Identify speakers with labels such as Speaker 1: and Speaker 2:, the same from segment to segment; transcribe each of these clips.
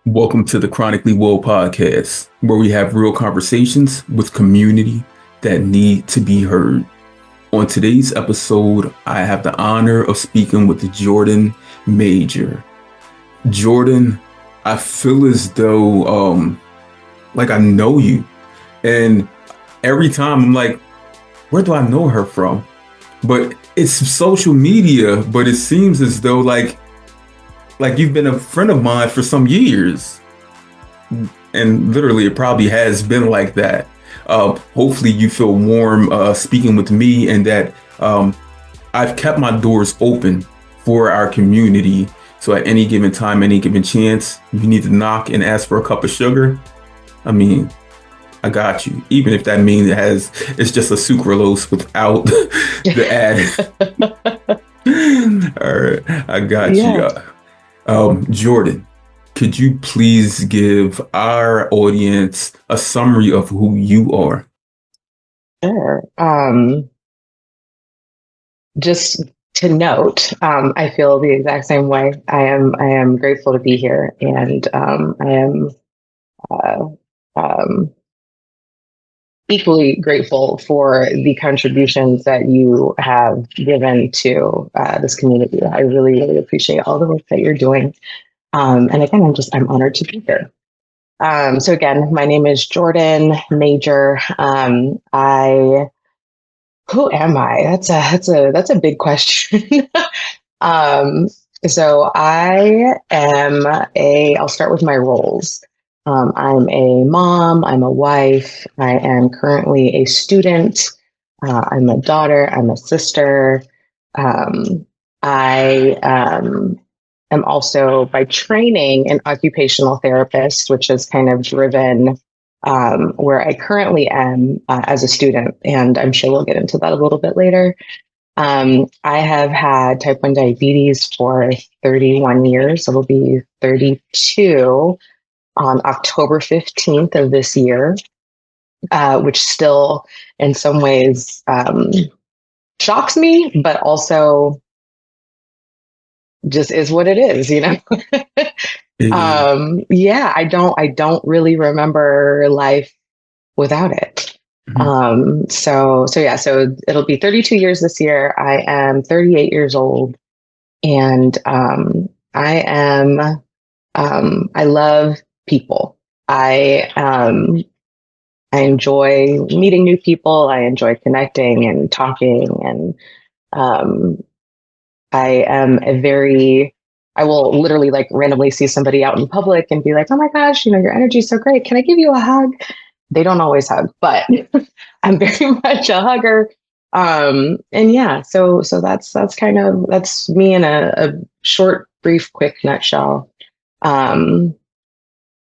Speaker 1: Welcome to the Chronically Woe podcast, where we have real conversations with community that need to be heard. On today's episode, I have the honor of speaking with Jordan Major. Jordan, I feel as though like I know you, and every time I'm like, where do I know her from? But it's social media, but it seems as though like you've been a friend of mine for some years. And literally, it probably has been like that. Hopefully, you feel warm speaking with me, and that I've kept my doors open for our community. So at any given time, any given chance, you need to knock and ask for a cup of sugar. I mean, I got you. Even if that means it's just a sucralose without the add. All right, I got you. Jordan, could you please give our audience a summary of who you are?
Speaker 2: Sure. Just to note, I feel the exact same way. I am grateful to be here, and I am uh, um, equally grateful for the contributions that you have given to this community. I really, really appreciate all the work that you're doing. And again, I'm honored to be here. So again, my name is Jordan Major. Who am I? That's a big question. So I'll start with my roles. I'm a mom, I'm a wife, I am currently a student, I'm a daughter, I'm a sister. I am also by training an occupational therapist, which has kind of driven where I currently am as a student. And I'm sure we'll get into that a little bit later. I have had type 1 diabetes for 31 years. It'll be 32 on October 15th of this year, which still in some ways shocks me, but also just is what it is, you know? Yeah, I don't really remember life without it. So it'll be 32 years this year. I am 38 years old, and I love people. I enjoy meeting new people. I enjoy connecting and talking, and I will literally like randomly see somebody out in public and be like, oh my gosh, your energy is so great. Can I give you a hug? They don't always hug, but I'm very much a hugger. And yeah, so that's me in a short, brief, quick nutshell.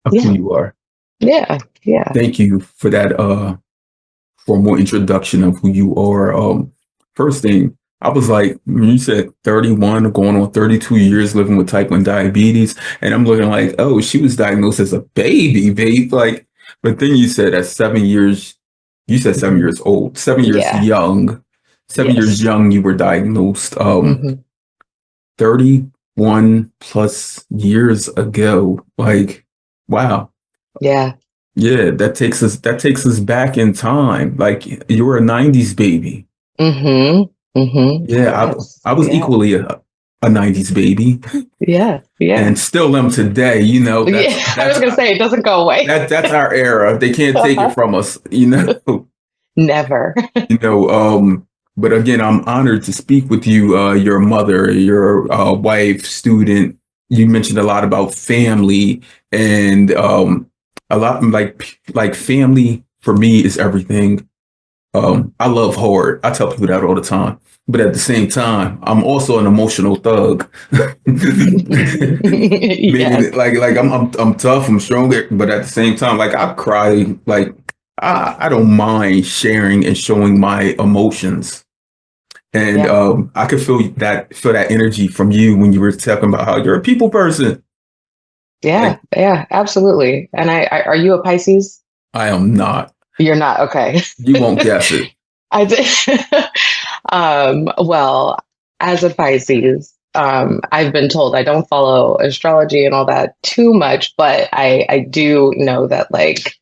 Speaker 1: Of who you are.
Speaker 2: Yeah.
Speaker 1: Thank you for that formal introduction of who you are. First thing, I was like, when you said 31, going on 32 years living with type 1 diabetes, and I'm looking like, oh, she was diagnosed as a baby, babe. Like, but then you said at 7 years, you said 7 years old, 7 years young, 7 years young, you were diagnosed. 31 plus years ago. Like, wow.
Speaker 2: Yeah.
Speaker 1: Yeah, that takes us back in time. Like, you were a 90s baby. Yeah, I was equally a 90s baby.
Speaker 2: Yeah.
Speaker 1: And still am today,
Speaker 2: I was gonna say, it doesn't go away.
Speaker 1: That's our era. They can't take it from us,
Speaker 2: Never.
Speaker 1: But again, I'm honored to speak with you, your mother, your wife, student. You mentioned a lot about family, and a lot like family for me is everything. I love hard. I tell people that all the time. But at the same time, I'm also an emotional thug. Meaning, like I'm tough, I'm strong, but at the same time, like I cry, like I don't mind sharing and showing my emotions. And I could feel that energy from you when you were talking about how you're a people person.
Speaker 2: Yeah, absolutely. And are you a Pisces?
Speaker 1: I am not.
Speaker 2: You're not? Okay.
Speaker 1: You won't guess it.
Speaker 2: I did. Well, as a Pisces, I've been told I don't follow astrology and all that too much, but I do know that like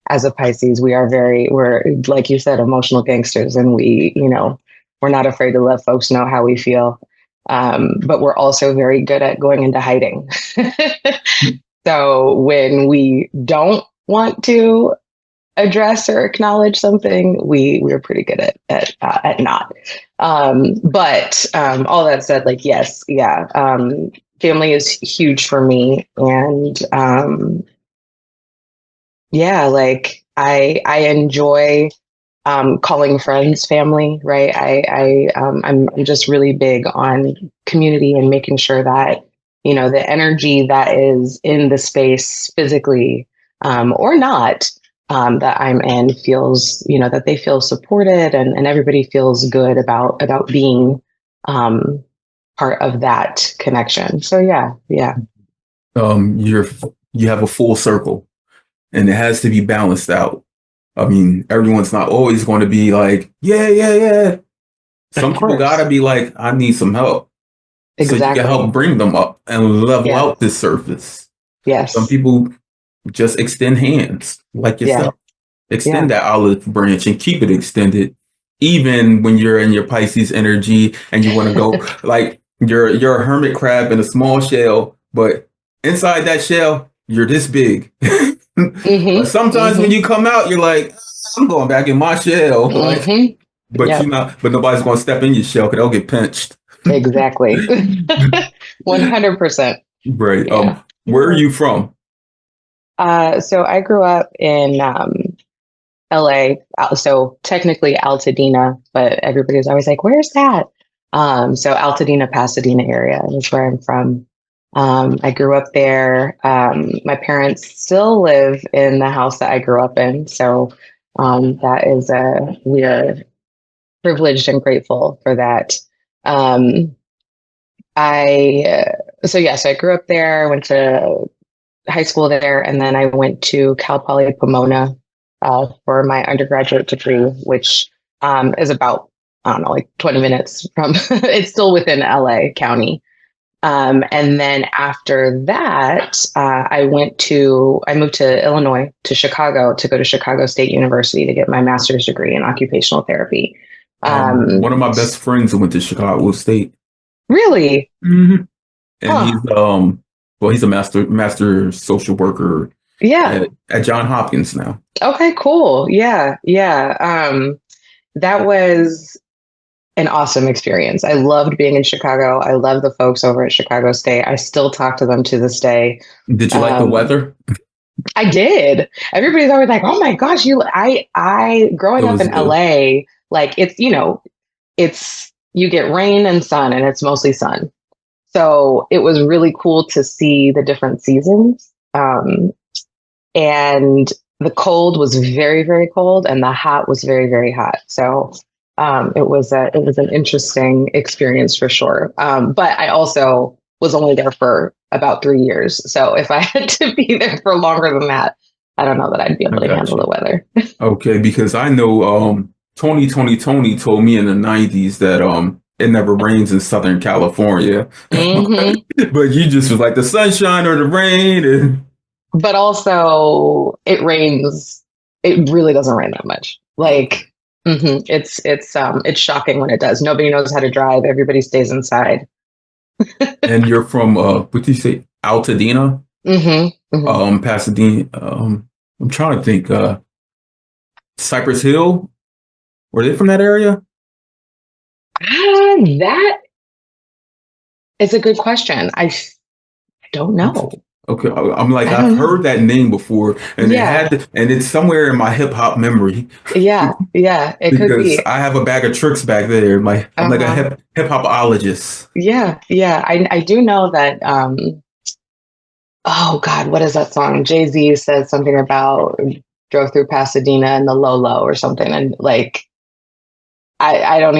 Speaker 2: as a Pisces, we're like you said, emotional gangsters, and we're not afraid to let folks know how we feel. But we're also very good at going into hiding. So when we don't want to address or acknowledge something, we're pretty good at not. But all that said, like yes, yeah, family is huge for me, and yeah, like I enjoy calling friends family, right? I'm just really big on community and making sure that the energy that is in the space physically or not that I'm in feels that they feel supported, and everybody feels good about being um, part of that connection. So yeah.
Speaker 1: You're you have a full circle, and it has to be balanced out. I mean, everyone's not always going to be like, yeah, yeah, yeah.
Speaker 2: Of
Speaker 1: Some people
Speaker 2: course.
Speaker 1: gotta be like, I need some help. So you can
Speaker 2: Exactly.
Speaker 1: help bring them up and level
Speaker 2: Yeah.
Speaker 1: out this surface. Some
Speaker 2: Yes.
Speaker 1: people just extend hands like
Speaker 2: Yeah.
Speaker 1: yourself. Extend
Speaker 2: Yeah.
Speaker 1: that olive branch and keep it extended, even when you're in your Pisces energy and you want to go like you're a hermit crab in a small shell, but inside that shell, you're this big. But
Speaker 2: Mm-hmm.
Speaker 1: sometimes when
Speaker 2: Mm-hmm.
Speaker 1: you come out, you're like, I'm going back in my shell. Like,
Speaker 2: Mm-hmm.
Speaker 1: but
Speaker 2: Yep.
Speaker 1: but nobody's gonna step in your shell because they'll get pinched.
Speaker 2: Exactly. 100%.
Speaker 1: Right.
Speaker 2: Yeah.
Speaker 1: Where are
Speaker 2: Yeah.
Speaker 1: you from?
Speaker 2: So I grew up in LA, so technically Altadena, but everybody's always like, "Where's that?" So Altadena, Pasadena area is where I'm from. I grew up there. My parents still live in the house that I grew up in, so that is we are privileged and grateful for that. Um, so I grew up there, went to high school there, and then I went to Cal Poly Pomona for my undergraduate degree, which is about, I don't know, like 20 minutes from, it's still within LA County. And then after that, I moved to Illinois, to Chicago, to go to Chicago State University to get my master's degree in occupational therapy.
Speaker 1: One of my best friends went to Chicago State.
Speaker 2: Really?
Speaker 1: Hmm. And
Speaker 2: Huh.
Speaker 1: he's a master social worker
Speaker 2: Yeah.
Speaker 1: at John Hopkins now.
Speaker 2: Okay, cool. Yeah. Yeah. That was an awesome experience. I loved being in Chicago. I love the folks over at Chicago State. I still talk to them to this day.
Speaker 1: Did you like the
Speaker 2: Um,
Speaker 1: weather?
Speaker 2: I did. Everybody's always like, "Oh my gosh, I
Speaker 1: It
Speaker 2: growing up
Speaker 1: was
Speaker 2: in
Speaker 1: ill.
Speaker 2: LA, like it's you get rain and sun, and it's mostly sun. So it was really cool to see the different seasons. And the cold was very, very cold, and the hot was very, very hot. So it was an interesting experience for sure. But I also was only there for about 3 years. So if I had to be there for longer than that, I don't know that I'd be
Speaker 1: I
Speaker 2: able to
Speaker 1: got
Speaker 2: handle
Speaker 1: you.
Speaker 2: the weather.
Speaker 1: Okay, because I know Tony told me in the 90s that it never rains in Southern California.
Speaker 2: Hmm.
Speaker 1: But you just was like the sunshine or the rain and
Speaker 2: But also, it rains. It really doesn't rain that much.
Speaker 1: okay.
Speaker 2: Like, it's shocking when it does. Nobody knows how to drive. Everybody stays inside.
Speaker 1: And you're from what did you say? Altadena?
Speaker 2: Hmm. Hmm.
Speaker 1: Pasadena. I'm trying to think, Cypress Hill? Were they from that area?
Speaker 2: That is a good question. I don't know.
Speaker 1: Okay, I'm like
Speaker 2: I
Speaker 1: I've
Speaker 2: don't know.
Speaker 1: heard that name before, and
Speaker 2: Yeah,
Speaker 1: and it's somewhere in my hip hop memory
Speaker 2: yeah, yeah. It could
Speaker 1: because
Speaker 2: be.
Speaker 1: I have a bag of tricks back there. I'm
Speaker 2: Uh
Speaker 1: like a
Speaker 2: huh.
Speaker 1: hip hopologist.
Speaker 2: Yeah, yeah. I do know that. Oh God, what is that song? Jay-Z said something about drove through Pasadena and the Lolo or something, and like I don't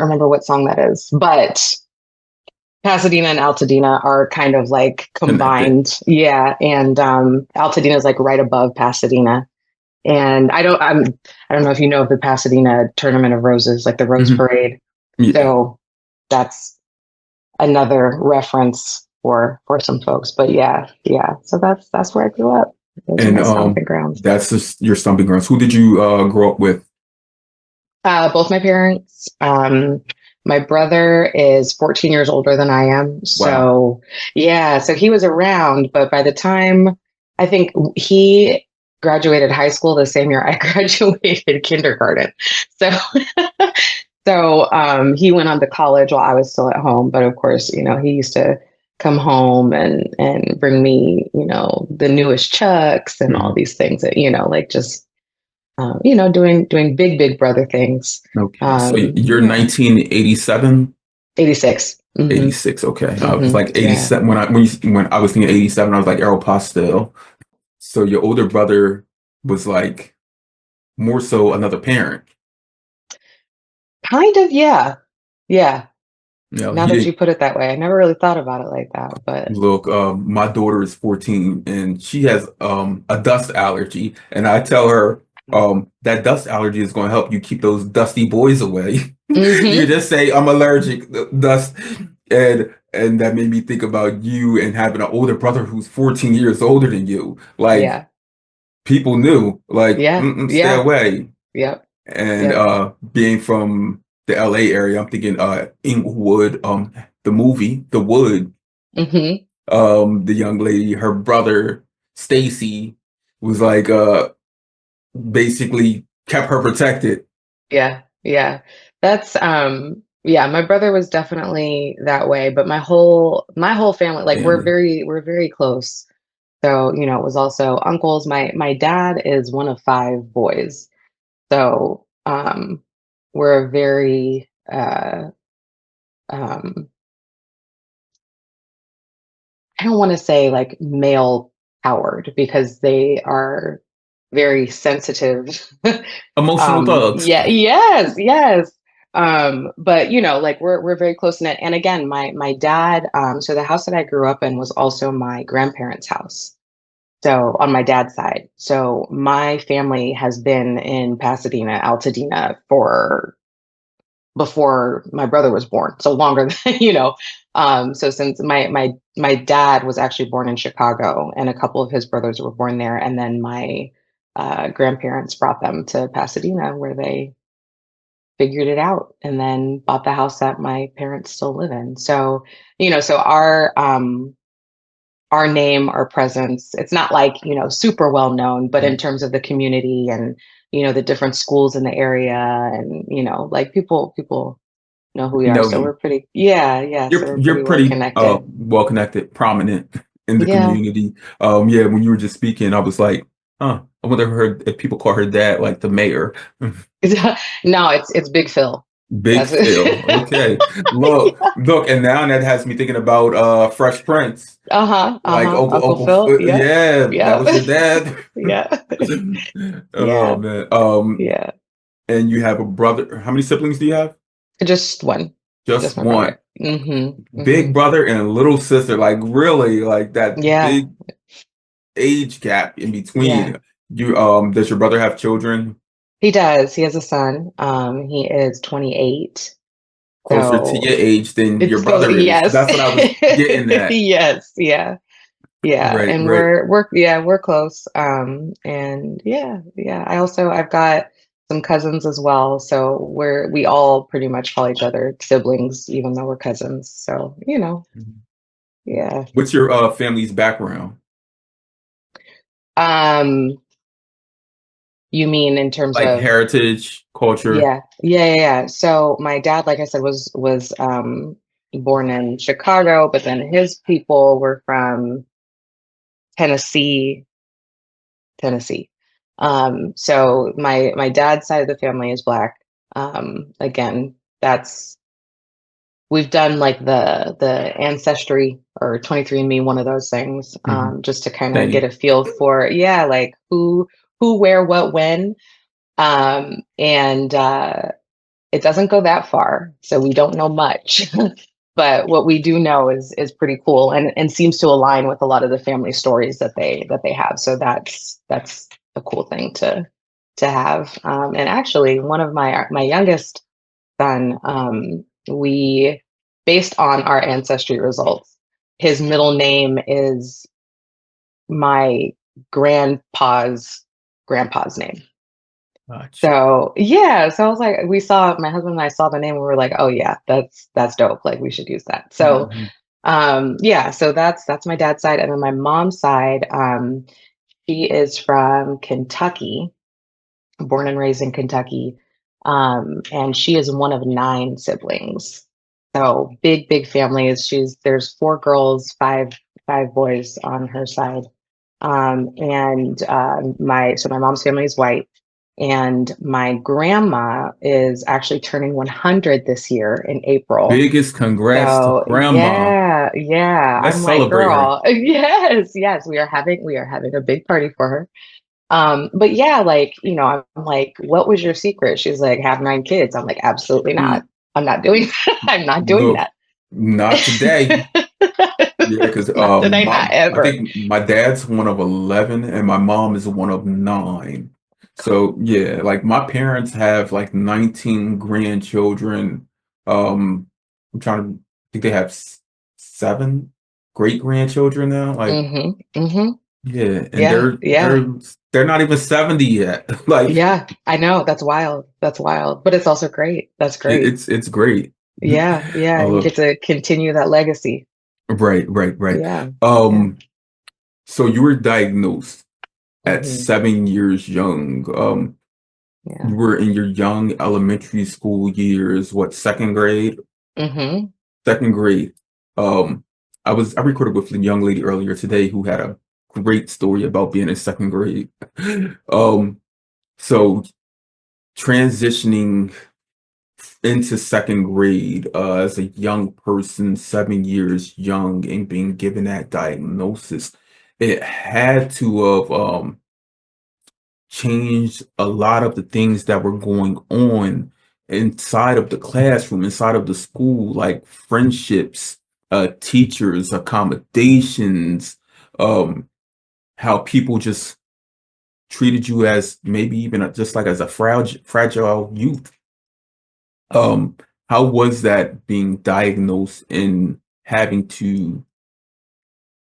Speaker 2: remember what song that is, but Pasadena and Altadena are kind of like
Speaker 1: Connected.
Speaker 2: combined. Yeah, and Altadena is like right above Pasadena. And I don't know if you know of the Pasadena Tournament of Roses, like the Rose
Speaker 1: Hmm.
Speaker 2: Parade.
Speaker 1: Yeah.
Speaker 2: So that's another reference for some folks. But yeah. So that's where I grew up. Those are
Speaker 1: And
Speaker 2: my stomping grounds.
Speaker 1: that's just your stomping grounds. Who did you grow up with?
Speaker 2: Both my parents. My brother is 14 years older than I am.
Speaker 1: Wow.
Speaker 2: So, yeah, so he was around, but by the time I think he graduated high school the same year I graduated kindergarten. So, he went on to college while I was still at home. But of course, he used to come home and bring me, the newest Chucks and all
Speaker 1: Mhm.
Speaker 2: these things that, like just doing big brother things.
Speaker 1: Okay. So you're
Speaker 2: Yeah,
Speaker 1: 1987?
Speaker 2: 86.
Speaker 1: 86. Okay. I was like
Speaker 2: Yeah,
Speaker 1: 87 when I was thinking 87, I was like Aeropostale. So your older brother was like more so another parent.
Speaker 2: kind of. Yeah.
Speaker 1: You know,
Speaker 2: Now
Speaker 1: he
Speaker 2: that you
Speaker 1: didn't
Speaker 2: put it that way, I never really thought about it like that. But
Speaker 1: look, my daughter is 14 and she has a dust allergy. And I tell her that dust allergy is going to help you keep those dusty boys away. You
Speaker 2: hmm
Speaker 1: just say I'm allergic dust and that made me think about you and having an older brother who's 14 years older than you. Like
Speaker 2: yeah,
Speaker 1: people knew, like,
Speaker 2: yeah,
Speaker 1: stay
Speaker 2: yeah,
Speaker 1: away.
Speaker 2: yep,
Speaker 1: And
Speaker 2: yep.
Speaker 1: being from the LA area, I'm thinking Inglewood, the movie, The Wood,
Speaker 2: hmm
Speaker 1: the young lady, her brother, Stacy, was like basically kept her protected.
Speaker 2: Yeah. That's yeah, my brother was definitely that way, but my whole family, like
Speaker 1: Family.
Speaker 2: we're very close. So, it was also uncles. My dad is one of five boys. So, we're a very um I don't want to say like male powered because they are very sensitive.
Speaker 1: Emotional thugs.
Speaker 2: Yeah, yes. But like we're very close knit. And again, my dad, so the house that I grew up in was also my grandparents' house. So on my dad's side. So my family has been in Pasadena, Altadena for before my brother was born. So longer than, so since my dad was actually born in Chicago and a couple of his brothers were born there. And then my grandparents brought them to Pasadena where they figured it out and then bought the house that my parents still live in. So, so our name, our presence, it's not like, super well known, but in
Speaker 1: Mhm.
Speaker 2: terms of the community and, the different schools in the area and, like people know who we are.
Speaker 1: Know
Speaker 2: So
Speaker 1: you.
Speaker 2: we're pretty, yeah. So we're
Speaker 1: You're
Speaker 2: pretty well
Speaker 1: pretty
Speaker 2: connected.
Speaker 1: well connected, prominent in the
Speaker 2: Yeah.
Speaker 1: community. Yeah, when you were just speaking, I was like, huh, I wonder if people call her dad like the mayor.
Speaker 2: No, it's Big Phil.
Speaker 1: Big
Speaker 2: That's
Speaker 1: Phil. Okay.
Speaker 2: it.
Speaker 1: Look, and now that has me thinking about Fresh Prince. Like
Speaker 2: Uncle
Speaker 1: Uncle
Speaker 2: Phil. Yep.
Speaker 1: yeah, that was
Speaker 2: Yep.
Speaker 1: your dad.
Speaker 2: Yeah.
Speaker 1: Oh
Speaker 2: Yeah.
Speaker 1: man.
Speaker 2: Yeah.
Speaker 1: And you have a brother. How many siblings do you have?
Speaker 2: Just one.
Speaker 1: Just
Speaker 2: Just my
Speaker 1: one.
Speaker 2: brother.
Speaker 1: Big brother and a little sister. Like really, like that
Speaker 2: Yeah.
Speaker 1: big age gap in
Speaker 2: Yeah.
Speaker 1: between. You does your brother have children
Speaker 2: He does. He has a son. He is 28.
Speaker 1: closer to your
Speaker 2: So
Speaker 1: age than your
Speaker 2: it's close.
Speaker 1: brother is?
Speaker 2: Yes.
Speaker 1: That's what I was getting at.
Speaker 2: Yes. Yeah. Yeah.
Speaker 1: Right,
Speaker 2: And
Speaker 1: right.
Speaker 2: we're close. And yeah. I've got some cousins as well. So we all pretty much call each other siblings, even though we're cousins. So, yeah.
Speaker 1: What's your family's background?
Speaker 2: Um, you mean in terms
Speaker 1: Like
Speaker 2: of
Speaker 1: heritage, culture?
Speaker 2: yeah. So my dad, like I said, was born in Chicago, but then his people were from Tennessee, Tennessee. So my dad's side of the family is Black. Again, that's we've done like the ancestry or 23andMe, one of those things,
Speaker 1: Hmm.
Speaker 2: just to kind of get
Speaker 1: Same.
Speaker 2: a feel for like who, where, what, when. And it doesn't go that far, so we don't know much. But what we do know is pretty cool and seems to align with a lot of the family stories that they have. So that's a cool thing to have. And actually, one of my youngest son, we based on our ancestry results, his middle name is my grandpa's name.
Speaker 1: Gotcha.
Speaker 2: So yeah, so I was like, my husband and I saw the name, and we were like, oh yeah, that's dope. Like we should use that. So
Speaker 1: Mhm.
Speaker 2: yeah, so that's my dad's side. And then my mom's side, she is from Kentucky, born and raised in Kentucky. And she is one of nine siblings. So big families. There's four girls, five boys on her side. And my mom's family is white, and my grandma is actually turning 100 this year in April.
Speaker 1: Biggest congrats to
Speaker 2: So
Speaker 1: grandma.
Speaker 2: yeah,
Speaker 1: Let's
Speaker 2: I'm like,
Speaker 1: celebrate her.
Speaker 2: girl, yes, we are having a big party for her. But yeah, like, I'm like, what was your secret? She's like, have nine kids. I'm like, absolutely not.
Speaker 1: Mm,
Speaker 2: I'm not doing I'm not doing
Speaker 1: look,
Speaker 2: that.
Speaker 1: not today. Yeah, because
Speaker 2: Not today, not
Speaker 1: I
Speaker 2: ever.
Speaker 1: think my dad's one of 11 and my mom is one of nine. So yeah, like my parents have like 19 grandchildren. I'm trying to think they have seven great grandchildren now. Like
Speaker 2: Mm-hmm.
Speaker 1: yeah, and
Speaker 2: Yeah, yeah.
Speaker 1: they're not even 70 yet. Like
Speaker 2: Yeah, I know. That's wild. That's wild. But it's also great. That's great.
Speaker 1: it's great.
Speaker 2: Yeah. You
Speaker 1: Uh,
Speaker 2: get to continue that legacy.
Speaker 1: right.
Speaker 2: Yeah. Yeah.
Speaker 1: Um, so you were diagnosed at
Speaker 2: Hmm.
Speaker 1: 7 years young.
Speaker 2: Yeah.
Speaker 1: You were in your young elementary school years, what, second grade?
Speaker 2: Hmm.
Speaker 1: Second grade. Um, I recorded with a young lady earlier today who had a great story about being in second grade. Um, so transitioning into second grade as a young person, 7 years young, and being given that diagnosis, it had to have changed a lot of the things that were going on inside of the classroom, inside of the school, like friendships, teachers, accommodations, um, how people just treated you as maybe even just like as a fragile youth. Um, how was that being diagnosed and having to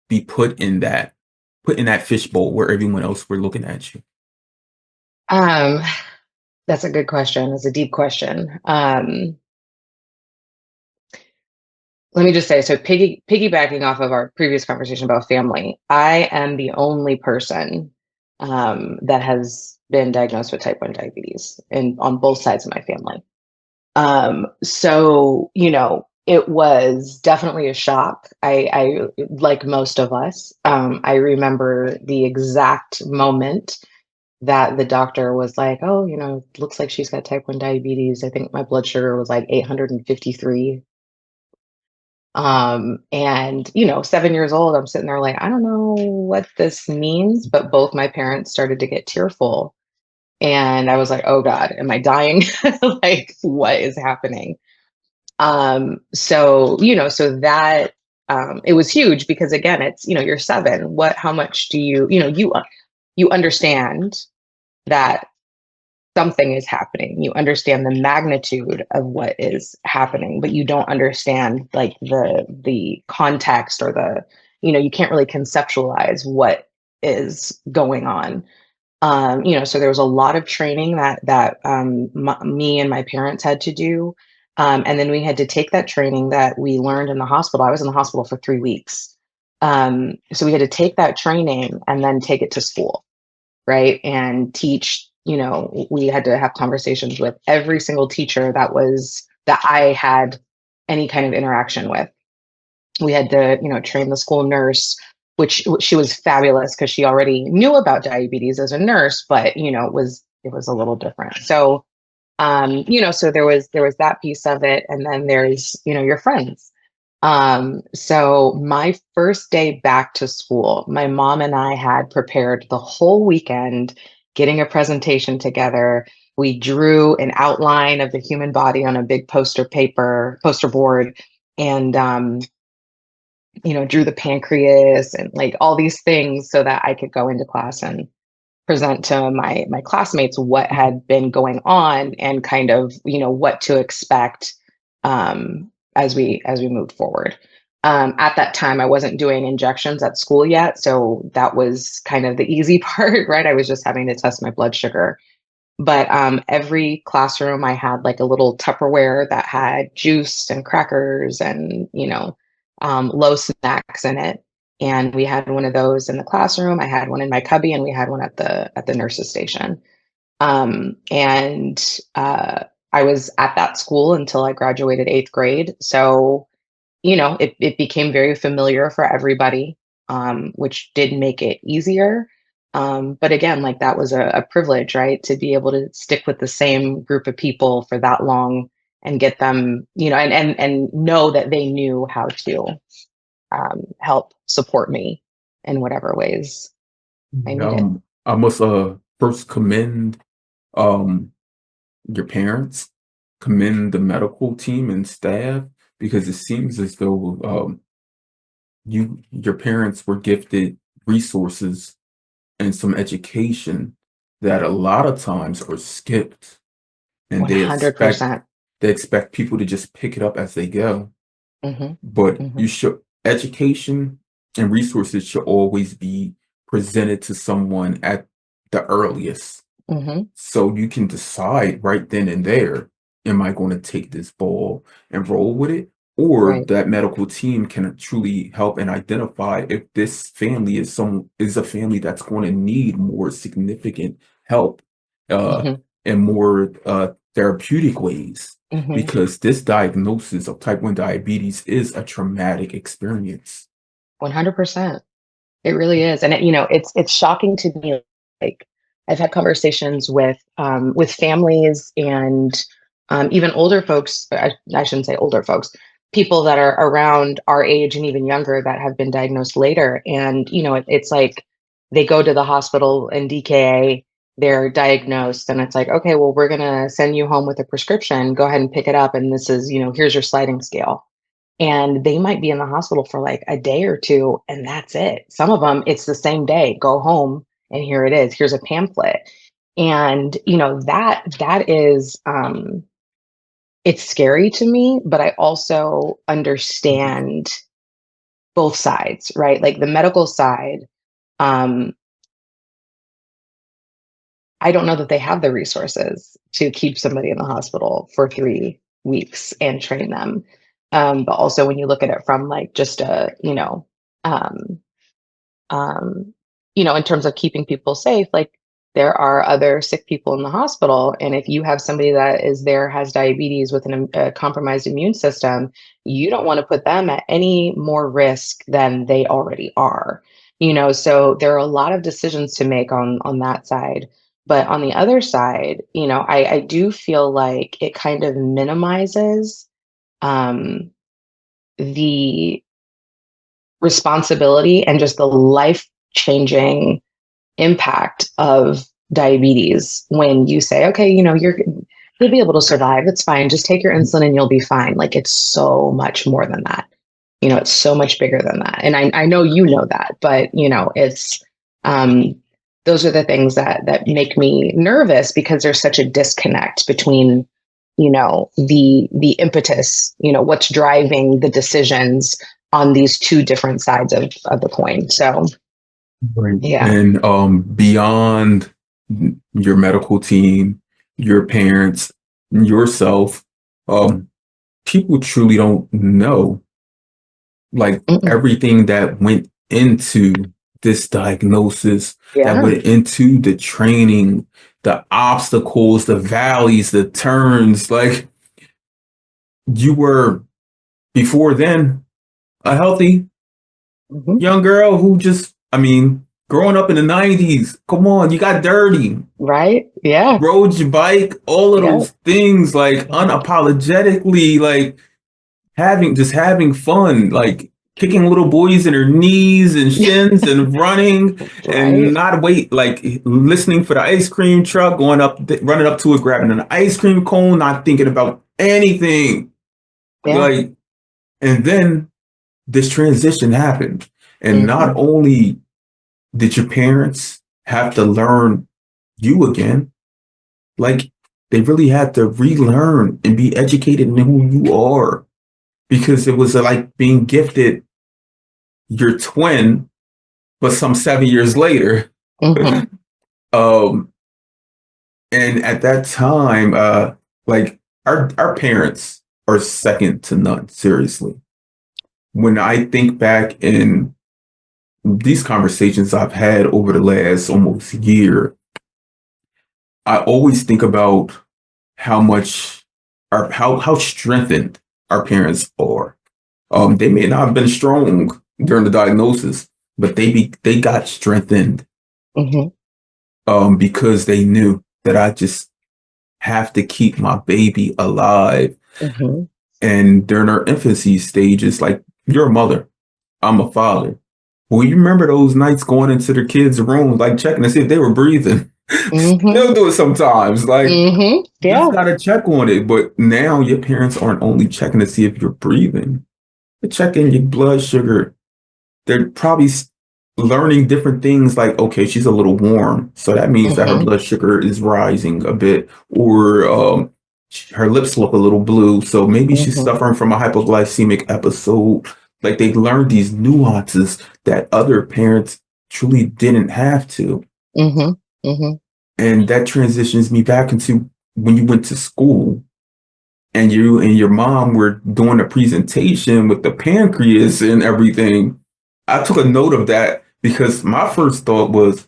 Speaker 1: be put in that fishbowl where everyone else were looking at you?
Speaker 2: Um, that's a good question. It's a deep question. Let me just say, so piggybacking off of our previous conversation about family, I am the only person that has been diagnosed with type 1 diabetes and on both sides of my family. So, it was definitely a shock. I like most of us, I remember the exact moment that the doctor was like, oh, looks like she's got type 1 diabetes. I think my blood sugar was like 853. And 7 years old, I'm sitting there like, I don't know what this means, but both my parents started to get tearful. And I was like, oh God, am I dying? Like, what is happening? So that it was huge because again, it's, you're seven. How much do you understand that something is happening. You understand the magnitude of what is happening, but you don't understand like the context or you can't really conceptualize what is going on. So there was a lot of training that me and my parents had to do. And then we had to take that training that we learned in the hospital. I was in the hospital for 3 weeks. So we had to take that training and then take it to school, right? And teach, we had to have conversations with every single teacher that I had any kind of interaction with. We had to, train the school nurse, which she was fabulous because she already knew about diabetes as a nurse, but it was a little different. So so there was that piece of it, and then there's, your friends. So my first day back to school, my mom and I had prepared the whole weekend getting a presentation together. We drew an outline of the human body on a big poster board, and drew the pancreas and like all these things so that I could go into class and present to my classmates what had been going on and kind of what to expect as we moved forward. At that time, I wasn't doing injections at school yet, so that was kind of the easy part, right? I was just having to test my blood sugar. But every classroom, I had like a little Tupperware that had juice and crackers and low snacks in it. And we had one of those in the classroom. I had one in my cubby, and we had one at the nurse's station. And I was at that school until I graduated 8th grade. So it became very familiar for everybody, which did make it easier. But again, like that was a privilege, right? To be able to stick with the same group of people for that long and get them, and know that they knew how to help support me in whatever ways I needed.
Speaker 1: I must first commend um your parents, commend the medical team and staff, because it seems as though your parents were gifted resources and some education that a lot of times are skipped, and they expect
Speaker 2: 100%.
Speaker 1: people to just pick it up as they go.
Speaker 2: Hmm.
Speaker 1: But
Speaker 2: Hmm.
Speaker 1: you should education and resources should always be presented to someone at the earliest,
Speaker 2: Hmm.
Speaker 1: so you can decide right then and there, am I going to take this ball and roll with it? Or
Speaker 2: Right.
Speaker 1: that medical team can truly help and identify if this family is a family that's going to need more significant help, uh,
Speaker 2: Hmm.
Speaker 1: in more therapeutic ways,
Speaker 2: Hmm.
Speaker 1: because this diagnosis of type 1 diabetes is a traumatic experience.
Speaker 2: 100%. It really is, and it's shocking to me. Like I've had conversations with families and even older folks. I shouldn't say older folks, people that are around our age and even younger that have been diagnosed later. And it's like they go to the hospital in DKA, they're diagnosed, and it's like, okay, well, we're gonna send you home with a prescription. Go ahead and pick it up, and this is here's your sliding scale, and they might be in the hospital for like a day or two, and that's it. Some of them, it's the same day. Go home, and here it is. Here's a pamphlet. And that is it's scary to me, but I also understand both sides, right? Like the medical side, um I don't know that they have the resources to keep somebody in the hospital for 3 weeks and train them. But also when you look at it from like just um, um, in terms of keeping people safe, like there are other sick people in the hospital. And if you have somebody that is there, has diabetes with a compromised immune system, you don't want to put them at any more risk than they already are. So there are a lot of decisions to make on that side. But on the other side, I do feel like it kind of minimizes um, the responsibility and just the life changing impact of diabetes when you say, okay, you'll be able to survive. It's fine. Just take your insulin and you'll be fine. Like it's so much more than that. It's so much bigger than that. And I know that, but it's um those are the things that make me nervous because there's such a disconnect between the impetus, what's driving the decisions on these two different sides of the coin. So
Speaker 1: Right.
Speaker 2: yeah.
Speaker 1: And beyond your medical team, your parents, yourself, um, people truly don't know like
Speaker 2: Mm-mm.
Speaker 1: everything that went into this diagnosis, that
Speaker 2: Yeah.
Speaker 1: went into the training, the obstacles, the valleys, the turns. Like you were before then a healthy
Speaker 2: Hmm.
Speaker 1: young girl who just, I mean, growing up in the 90s, come on, you got dirty,
Speaker 2: Right. Yeah.
Speaker 1: rode your bike, all of
Speaker 2: Yeah.
Speaker 1: those things, like
Speaker 2: Hmm.
Speaker 1: unapologetically, like having fun, like kicking little boys in their knees and shins and running and
Speaker 2: Right.
Speaker 1: not wait, like listening for the ice cream truck, going up, running up to it, grabbing an ice cream cone, not thinking about anything.
Speaker 2: Yeah.
Speaker 1: Like, and then this transition happened. And not
Speaker 2: Hmm.
Speaker 1: only did your parents have to learn you again, like they really had to relearn and be educated in who you are. because it was like being gifted your twin, but some 7 years later.
Speaker 2: Mm-hmm.
Speaker 1: Um, and at that time, like our parents are second to none, seriously. When I think back in these conversations I've had over the last almost year, I always think about how much how strengthened our parents are. They may not have been strong during the diagnosis, but they got strengthened
Speaker 2: Mm-hmm.
Speaker 1: because they knew that I just have to keep my baby alive.
Speaker 2: Mm-hmm.
Speaker 1: And during our infancy stages, like you're a mother, I'm a father. Well, you remember those nights going into their kids' rooms, like checking to see if they were breathing.
Speaker 2: Mm-hmm.
Speaker 1: Still do it sometimes. Like
Speaker 2: Mm-hmm.
Speaker 1: just
Speaker 2: Yeah.
Speaker 1: gotta check on it. But now your parents aren't only checking to see if you're breathing; they're checking your blood sugar. They're probably learning different things. Like, okay, she's a little warm, so that means that her
Speaker 2: Mm-hmm.
Speaker 1: blood sugar is rising a bit, or her lips look a little blue, so maybe she's
Speaker 2: Mm-hmm.
Speaker 1: suffering from a hypoglycemic episode. Like they learned these nuances that other parents truly didn't have to.
Speaker 2: Mm-hmm. Mm-hmm.
Speaker 1: And that transitions me back into when you went to school and you and your mom were doing a presentation with the pancreas and everything. I took a note of that because my first thought was,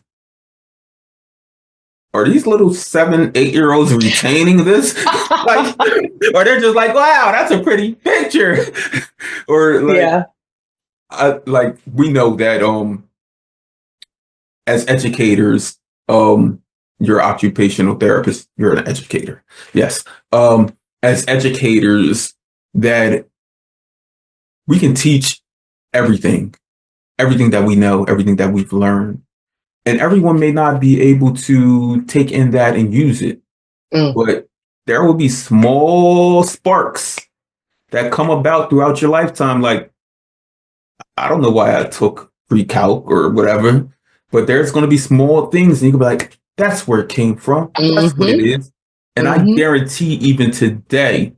Speaker 1: are these little 7, 8 year olds retaining this? Like, or they're just like, wow, that's a pretty picture. Or like,
Speaker 2: Yeah.
Speaker 1: like we know that as educators, you're occupational therapist, you're an educator. Yes. As educators, that we can teach everything, everything that we know, everything that we've learned. And everyone may not be able to take in that and use it,
Speaker 2: Mm.
Speaker 1: but there will be small sparks that come about throughout your lifetime. Like, I don't know why I took pre-calc or whatever, but there's going to be small things and you can be like, that's where it came from. That's what it
Speaker 2: Mm-hmm.
Speaker 1: is. And I
Speaker 2: Mm-hmm.
Speaker 1: guarantee even today,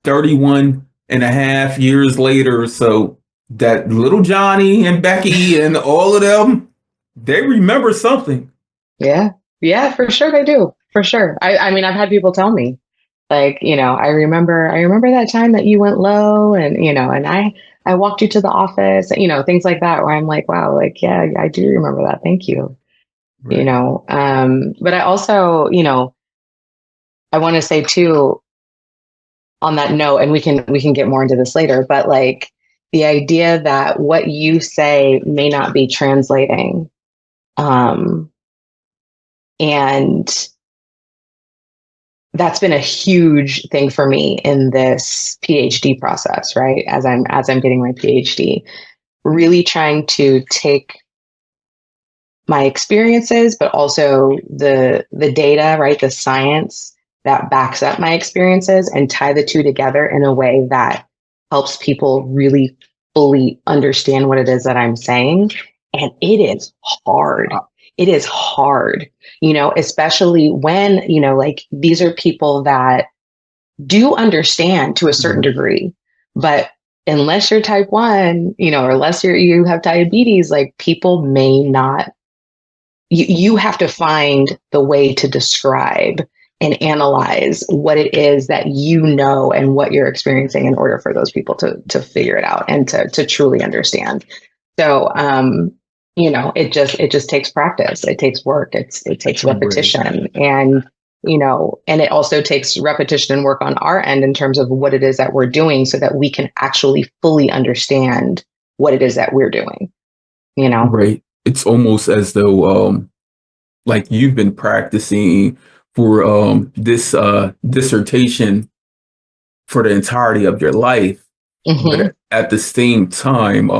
Speaker 1: 31 and a half years later or so, that little Johnny and Becky and all of them, they remember something.
Speaker 2: Yeah. Yeah, for sure they do. For sure. I mean, I've had people tell me, like, I remember that time that you went low and, and I walked you to the office, things like that, where I'm like, wow, like, yeah, I do remember that. Thank you.
Speaker 1: Right.
Speaker 2: But I also, I want to say too, on that note, and we can get more into this later, but like the idea that what you say may not be translating. Um, and that's been a huge thing for me in this PhD process, right? As I'm getting my PhD, really trying to take my experiences, but also the data, right? The science that backs up my experiences and tie the two together in a way that helps people really fully understand what it is that I'm saying. And it is hard. It is hard, especially when, like these are people that do understand to a certain degree, but unless you're type 1, or unless you have diabetes, like people may not, you have to find the way to describe and analyze what it is that and what you're experiencing in order for those people to figure it out and to truly understand. So it just takes practice. It takes work. It takes
Speaker 1: Right.
Speaker 2: repetition, and it also takes repetition and work on our end in terms of what it is that we're doing so that we can actually fully understand what it is that we're doing, you know?
Speaker 1: Right. It's almost as though like you've been practicing for this dissertation for the entirety of your life,
Speaker 2: Hmm.
Speaker 1: but at the same time,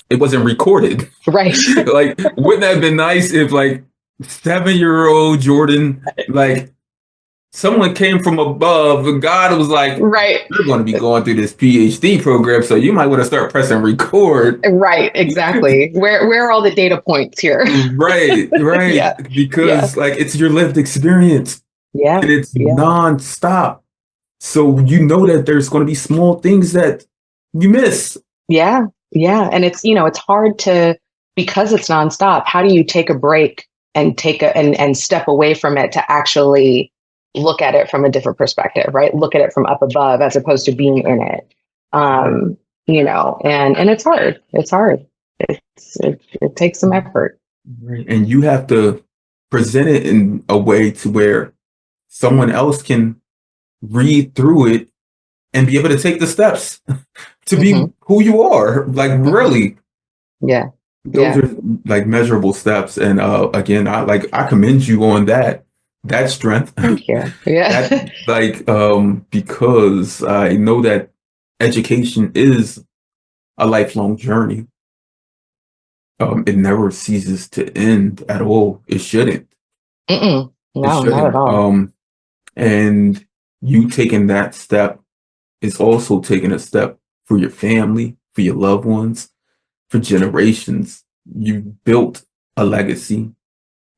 Speaker 1: it wasn't recorded.
Speaker 2: Right.
Speaker 1: Like, wouldn't that have been nice if like 7 year old Jordan, like someone came from above and God was like,
Speaker 2: Right.
Speaker 1: you're going to be going through this PhD program, so you might want to start pressing record.
Speaker 2: Right. Exactly. Where are all the data points here?
Speaker 1: Right, right.
Speaker 2: Yeah. Yeah.
Speaker 1: Because like it's your lived experience
Speaker 2: Yeah.
Speaker 1: and it's
Speaker 2: Yeah.
Speaker 1: nonstop. So you know that there's going to be small things that You miss.
Speaker 2: Yeah. Yeah. And it's, it's hard to, because it's nonstop, how do you take a break and and step away from it to actually look at it from a different perspective, right? Look at it from up above as opposed to being in it.
Speaker 1: Right.
Speaker 2: And it's hard. It's hard. It takes some effort.
Speaker 1: Right. And you have to present it in a way to where someone else can read through it and be able to take the steps to be
Speaker 2: Hmm.
Speaker 1: who you are. Like
Speaker 2: Hmm.
Speaker 1: really,
Speaker 2: Yeah.
Speaker 1: those
Speaker 2: Yeah.
Speaker 1: are like measurable steps. And again, I commend you on that strength.
Speaker 2: Thank you. Yeah.
Speaker 1: That because I know that education is a lifelong journey. It never ceases to end at all. It shouldn't.
Speaker 2: Mm-mm.
Speaker 1: It
Speaker 2: No, not at
Speaker 1: shouldn't.
Speaker 2: all.
Speaker 1: And you taking that step is also taking a step for your family, for your loved ones, for generations. You built a legacy.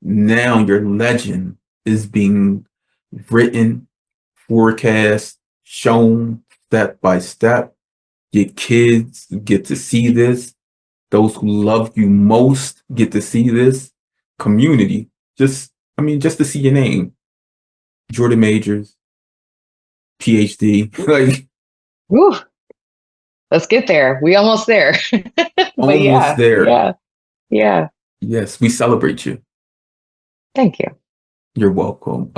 Speaker 1: Now your legend is being written, forecast, shown step by step. Your kids get to see this. Those who love you most get to see this. Community, just to see your name, Jordan Majors, PhD, like
Speaker 2: Woo, let's get there. We almost there. But
Speaker 1: almost
Speaker 2: yeah,
Speaker 1: there.
Speaker 2: yeah, yeah.
Speaker 1: Yes, we celebrate you.
Speaker 2: Thank you.
Speaker 1: You're welcome.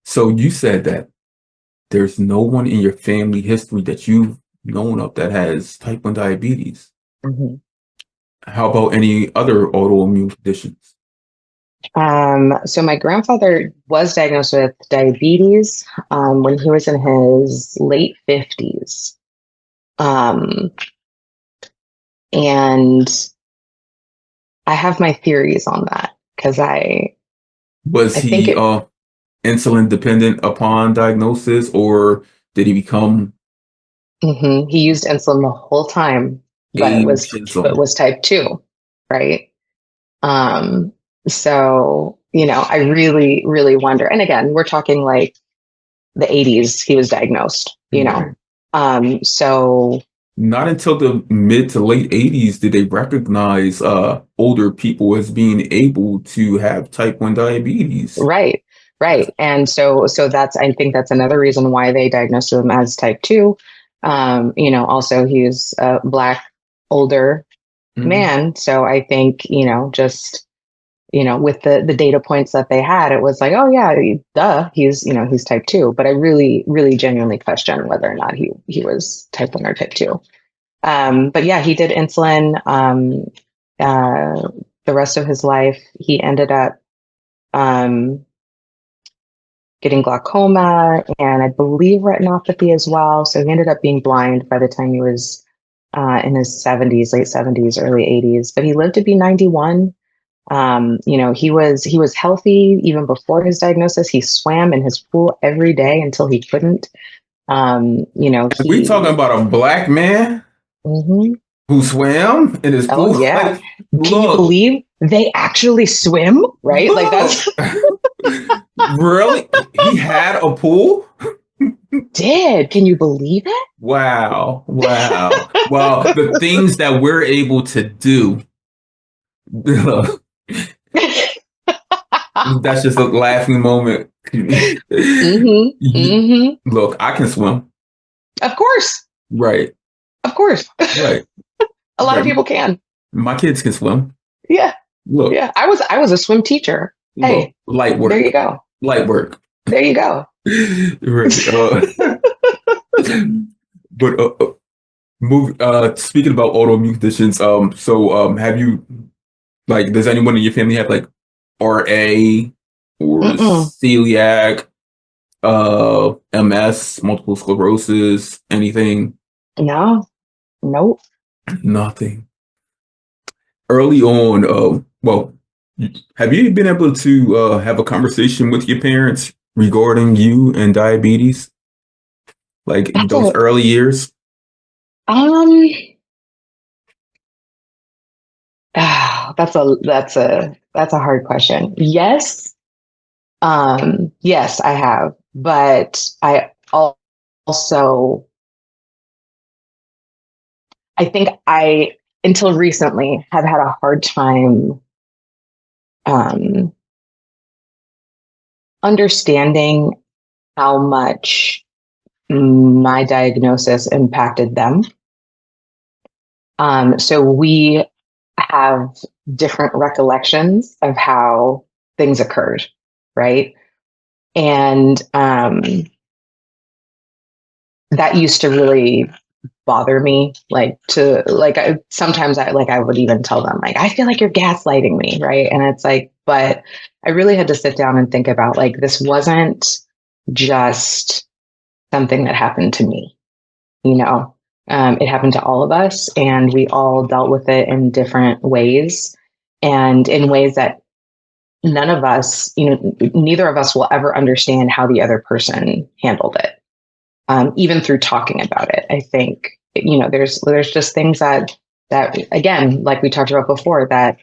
Speaker 1: So you said that there's no one in your family history that you've known of that has type 1 diabetes.
Speaker 2: Mhm.
Speaker 1: How about any other autoimmune conditions?
Speaker 2: So my grandfather was diagnosed with diabetes when he was in his late 50s. Um, and I have my theories on that because
Speaker 1: Was
Speaker 2: I think
Speaker 1: he insulin dependent upon diagnosis, or did he become
Speaker 2: he used insulin the whole time, but
Speaker 1: ageism?
Speaker 2: it was type 2, right? Um, so, I really, really wonder. And again, we're talking like the 80s, he was diagnosed,
Speaker 1: Right.
Speaker 2: So,
Speaker 1: Not until the mid to late 80s did they recognize older people as being able to have type 1 diabetes.
Speaker 2: right,
Speaker 1: Yes.
Speaker 2: right. And I think that's another reason why they diagnosed him as type 2. Also he's a Black, older
Speaker 1: Mhm.
Speaker 2: man. So I think, just with the data points that they had, it was like, oh yeah, duh, he's type 2. But I really, really genuinely question whether or not he was type 1 or type 2. But yeah, he did insulin uh, the rest of his life. He ended up um, getting glaucoma and I believe retinopathy as well. So he ended up being blind by the time he was in his 70s, late 70s, early 80s. But he lived to be 91. He was healthy even before his diagnosis. He swam in his pool every day until he couldn't.
Speaker 1: We talking
Speaker 2: He.
Speaker 1: about a Black man
Speaker 2: Mhm.
Speaker 1: who swam in his
Speaker 2: Oh
Speaker 1: pool.
Speaker 2: yeah.
Speaker 1: Like,
Speaker 2: Can you
Speaker 1: look,
Speaker 2: believe they actually swim? Right? Like
Speaker 1: look.
Speaker 2: that's
Speaker 1: Really? He had a pool?
Speaker 2: did. Can you believe it?
Speaker 1: Wow. Wow. Well, the things that we're able to do, that's just a laughing moment.
Speaker 2: Hmm. Hmm.
Speaker 1: Look, I can swim.
Speaker 2: Of course.
Speaker 1: Right.
Speaker 2: Of course.
Speaker 1: Right.
Speaker 2: A lot of
Speaker 1: Right.
Speaker 2: people can.
Speaker 1: My kids can swim.
Speaker 2: Yeah.
Speaker 1: Look,
Speaker 2: Yeah. I was a swim teacher.
Speaker 1: look,
Speaker 2: Hey,
Speaker 1: light
Speaker 2: there you
Speaker 1: work.
Speaker 2: go.
Speaker 1: Light work.
Speaker 2: There you go.
Speaker 1: Right. But speaking about autoimmune conditions, have you like does anyone in your family have like RA or
Speaker 2: Mm-mm.
Speaker 1: celiac, MS, multiple sclerosis, anything?
Speaker 2: No. Nope.
Speaker 1: Nothing. Early on, have you been able to have a conversation with your parents regarding you and diabetes, like in
Speaker 2: That's
Speaker 1: those
Speaker 2: a
Speaker 1: early years?
Speaker 2: um that's a hard question. Yes. Yes, I have. But I also I think until recently, have had a hard time um, understanding how much my diagnosis impacted them. So we have different recollections of how things occurred, right? And that used to really bother me. Sometimes I would even tell them, like, I feel like you're gaslighting me, right? And it's like, but I really had to sit down and think about, like, this wasn't just something that happened to me, you know. It happened to all of us, and we all dealt with it in different ways, and in ways that none of us, neither of us will ever understand how the other person handled it. Even through talking about it, I think, there's just things that again, like we talked about before, that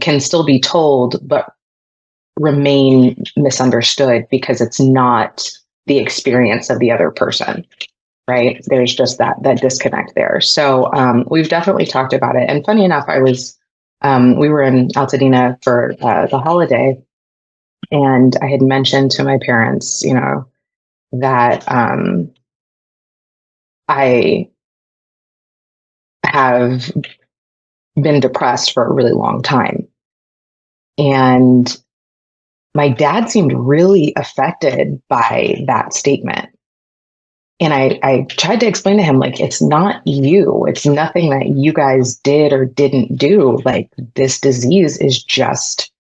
Speaker 2: can still be told but remain misunderstood because it's not the experience of the other person, right? There's just that disconnect there. So we've definitely talked about it. And funny enough, we were in Altadena for the holiday, and I had mentioned to my parents, that I have been depressed for a really long time. And my dad seemed really affected by that statement. And I tried to explain to him, like, it's not you. It's nothing that you guys did or didn't do. Like, this disease is just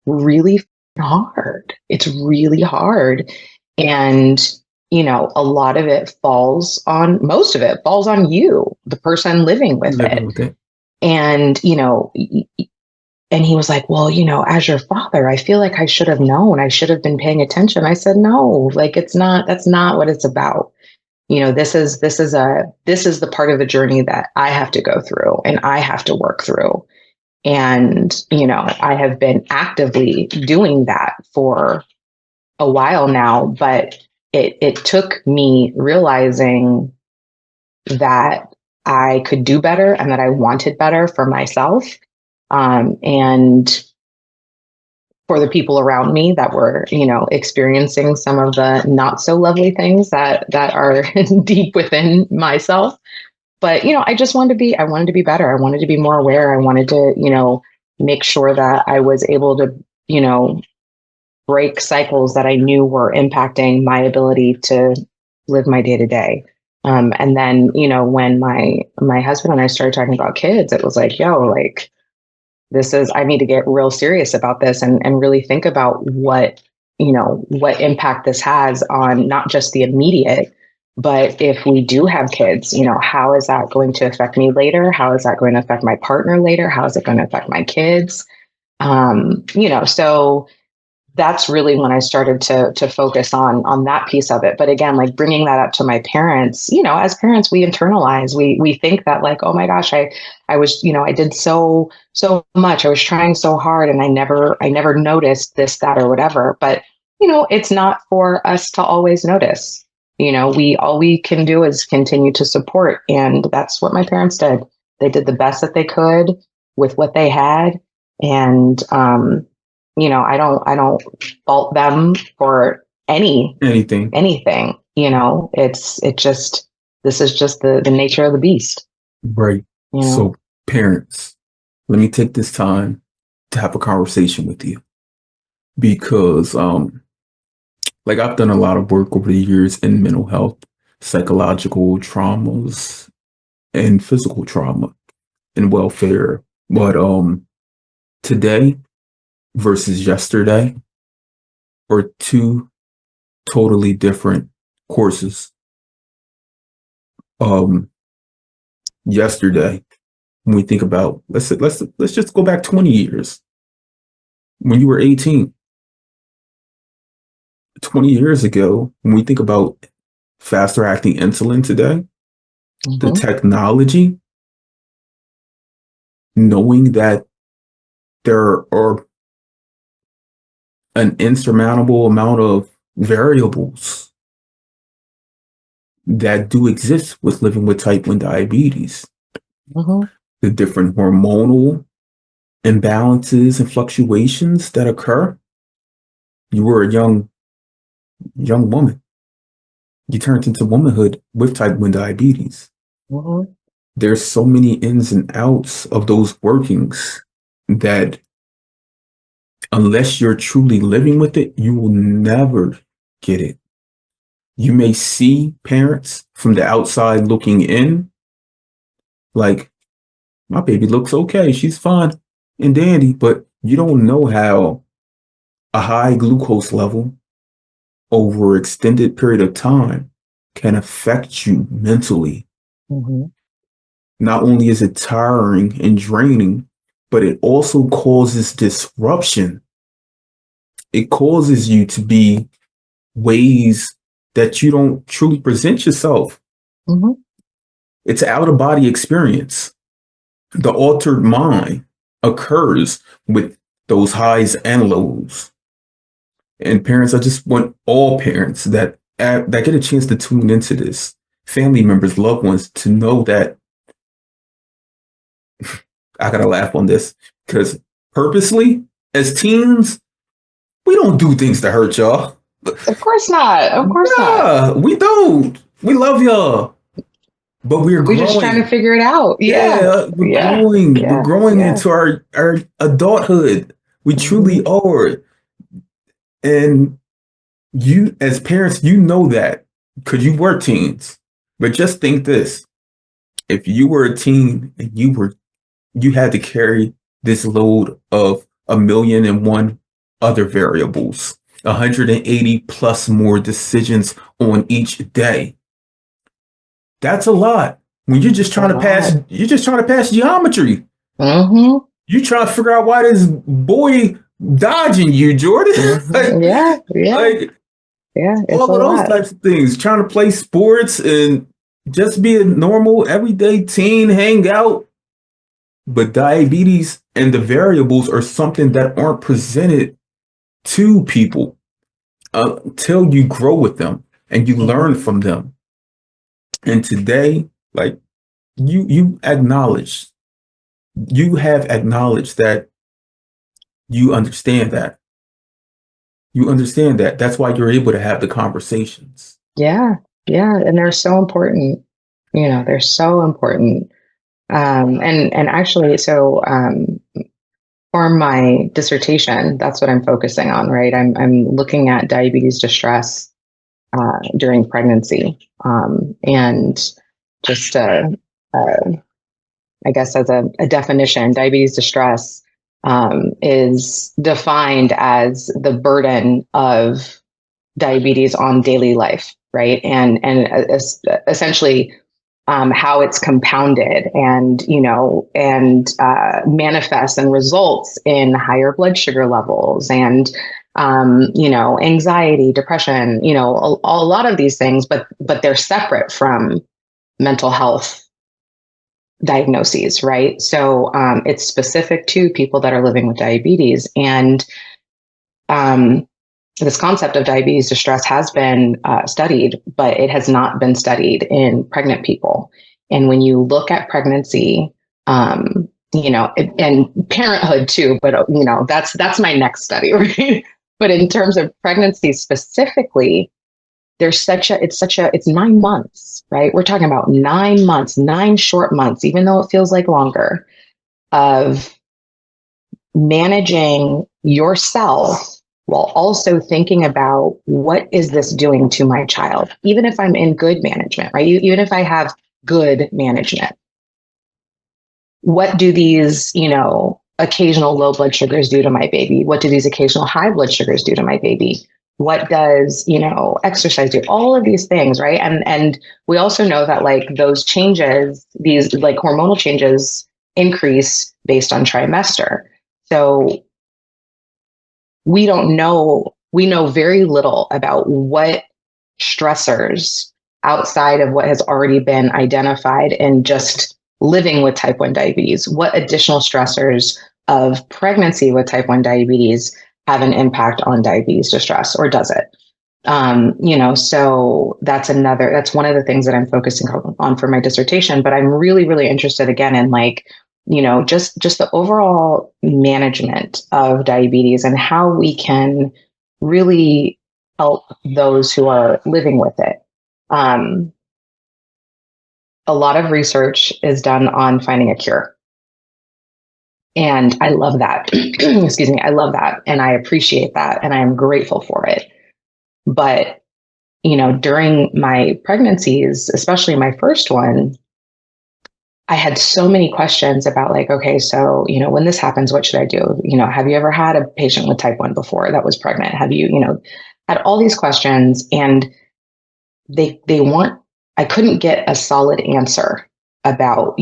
Speaker 2: really hard. It's really hard. And, most of it falls on you, the person living with
Speaker 1: Living with it.
Speaker 2: And, and he was like, well, as your father, I feel like I should have known. I should have been paying attention. I said, no, like, that's not what it's about. This is the part of the journey that I have to go through and I have to work through. And, I have been actively doing that for a while now, but it took me realizing that I could do better and that I wanted better for myself, and for the people around me that were, experiencing some of the not so lovely things that are deep within myself. But, I wanted to be better. I wanted to be more aware. I wanted to, make sure that I was able to, break cycles that I knew were impacting my ability to live my day to day. And then, when my husband and I started talking about kids, it was like, yo, like, I need to get real serious about this and really think about what impact this has on not just the immediate, but if we do have kids, how is that going to affect me later? How is that going to affect my partner later? How is it going to affect my kids? So that's really when I started to focus on that piece of it. But again, like, bringing that up to my parents, as parents, we internalize, we think that, like, oh my gosh, I was, I did so much. I was trying so hard and I never noticed this, that, or whatever. But, it's not for us to always notice. All we can do is continue to support. And that's what my parents did. They did the best that they could with what they had. And, I don't fault them for
Speaker 1: Anything.
Speaker 2: anything. This is just the nature of the beast.
Speaker 1: Right. So, parents, let me take this time to have a conversation with you, because like, I've done a lot of work over the years in mental health, psychological traumas, and physical trauma and welfare. But today versus yesterday are two totally different courses. Yesterday, when we think about, let's just go back 20 years. When you were 18, 20 years ago, when we think about faster acting insulin today, the technology, knowing that there are an insurmountable amount of variables that do exist with living with type 1 diabetes.
Speaker 2: Mm-hmm.
Speaker 1: the different hormonal imbalances and fluctuations that occur. You were a young woman. You turned into womanhood with type 1 diabetes.
Speaker 2: Mm-hmm.
Speaker 1: There's so many ins and outs of those workings that unless you're truly living with it, you will never get it. You may see parents from the outside looking in, like, my baby looks okay, she's fine and dandy, but you don't know how a high glucose level over extended period of time can affect you mentally.
Speaker 2: Mm-hmm.
Speaker 1: Not only is it tiring and draining, but it also causes disruption. It causes you to be ways that you don't truly present yourself.
Speaker 2: Mm-hmm.
Speaker 1: It's an out of body experience. The altered mind occurs with those highs and lows. And parents, I just want all parents that get a chance to tune into this, family members, loved ones, to know that I gotta laugh on this because purposely, as teens, we don't do things to hurt y'all.
Speaker 2: Of course not. Of course not.
Speaker 1: Nah, we don't. We love y'all, but we're
Speaker 2: We're just trying to
Speaker 1: growing.
Speaker 2: figure it out. Yeah.
Speaker 1: Yeah, we're
Speaker 2: Yeah.
Speaker 1: growing. We're
Speaker 2: Yeah.
Speaker 1: growing
Speaker 2: Yeah.
Speaker 1: into our adulthood. We
Speaker 2: Mm-hmm.
Speaker 1: truly are. And you, as parents, you know that because you were teens. But just think this: if you were a teen and you had to carry this load of 1,000,001 other variables, 180 plus more decisions on each day. That's a lot. When
Speaker 2: It's a lot.
Speaker 1: you're just trying to pass geometry.
Speaker 2: Mm-hmm.
Speaker 1: You trying to figure out why this boy dodging you, Jordan.
Speaker 2: Mm-hmm.
Speaker 1: like,
Speaker 2: Yeah. Yeah.
Speaker 1: like
Speaker 2: Yeah. It's a
Speaker 1: all of those
Speaker 2: lot.
Speaker 1: types of things. Trying to play sports and just be a normal everyday teen, hang out. But diabetes and the variables are something that aren't presented to people until you grow with them and you
Speaker 2: Mm-hmm.
Speaker 1: learn from them. And today, like you have acknowledged that you understand that. You understand that. That's why you're able to have the conversations.
Speaker 2: Yeah. Yeah. And they're so important. They're so important. And actually, so for my dissertation, that's what I'm focusing on, right? I'm looking at diabetes distress during pregnancy, and just I guess as a definition, diabetes distress is defined as the burden of diabetes on daily life, right? And essentially how it's compounded and manifests and results in higher blood sugar levels and anxiety, depression, a lot of these things, but they're separate from mental health diagnoses, right? So it's specific to people that are living with diabetes. And um, this concept of diabetes distress has been studied, but it has not been studied in pregnant people. And when you look at pregnancy, and parenthood too, but that's my next study, right? But in terms of pregnancy specifically, it's 9 months, right? We're talking about 9 months, 9 short months, even though it feels like longer, of managing yourself while also thinking about what is this doing to my child, even if I'm in good management, right? Even if I have good management, what do these, occasional low blood sugars do to my baby? What do these occasional high blood sugars do to my baby? What does, exercise do? All of these things, right? And we also know that like those changes, these like hormonal changes increase based on trimester. So we know very little about what stressors outside of what has already been identified in just living with type 1 diabetes, what additional stressors of pregnancy with type 1 diabetes have an impact on diabetes distress, or does it? So that's one of the things that I'm focusing on for my dissertation. But I'm really, really interested again in like, just the overall management of diabetes and how we can really help those who are living with it. A lot of research is done on finding a cure. And I love that. Excuse me. I love that. And I appreciate that. And I am grateful for it. But, during my pregnancies, especially my first one, I had so many questions about like, okay, so, when this happens, what should I do? Have you ever had a patient with type 1 before that was pregnant? Have you, had all these questions, and they weren't, I couldn't get a solid answer about,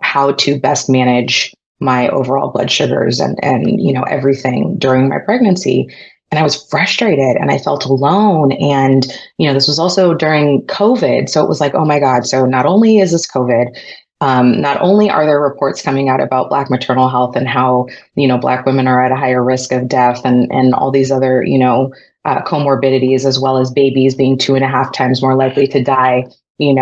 Speaker 2: how to best manage my overall blood sugars and everything during my pregnancy. And I was frustrated and I felt alone. And, this was also during COVID. So it was like, oh my God. So not only is this COVID, not only are there reports coming out about Black maternal health and how, Black women are at a higher risk of death and all these other, comorbidities, as well as babies being 2.5 times more likely to die, if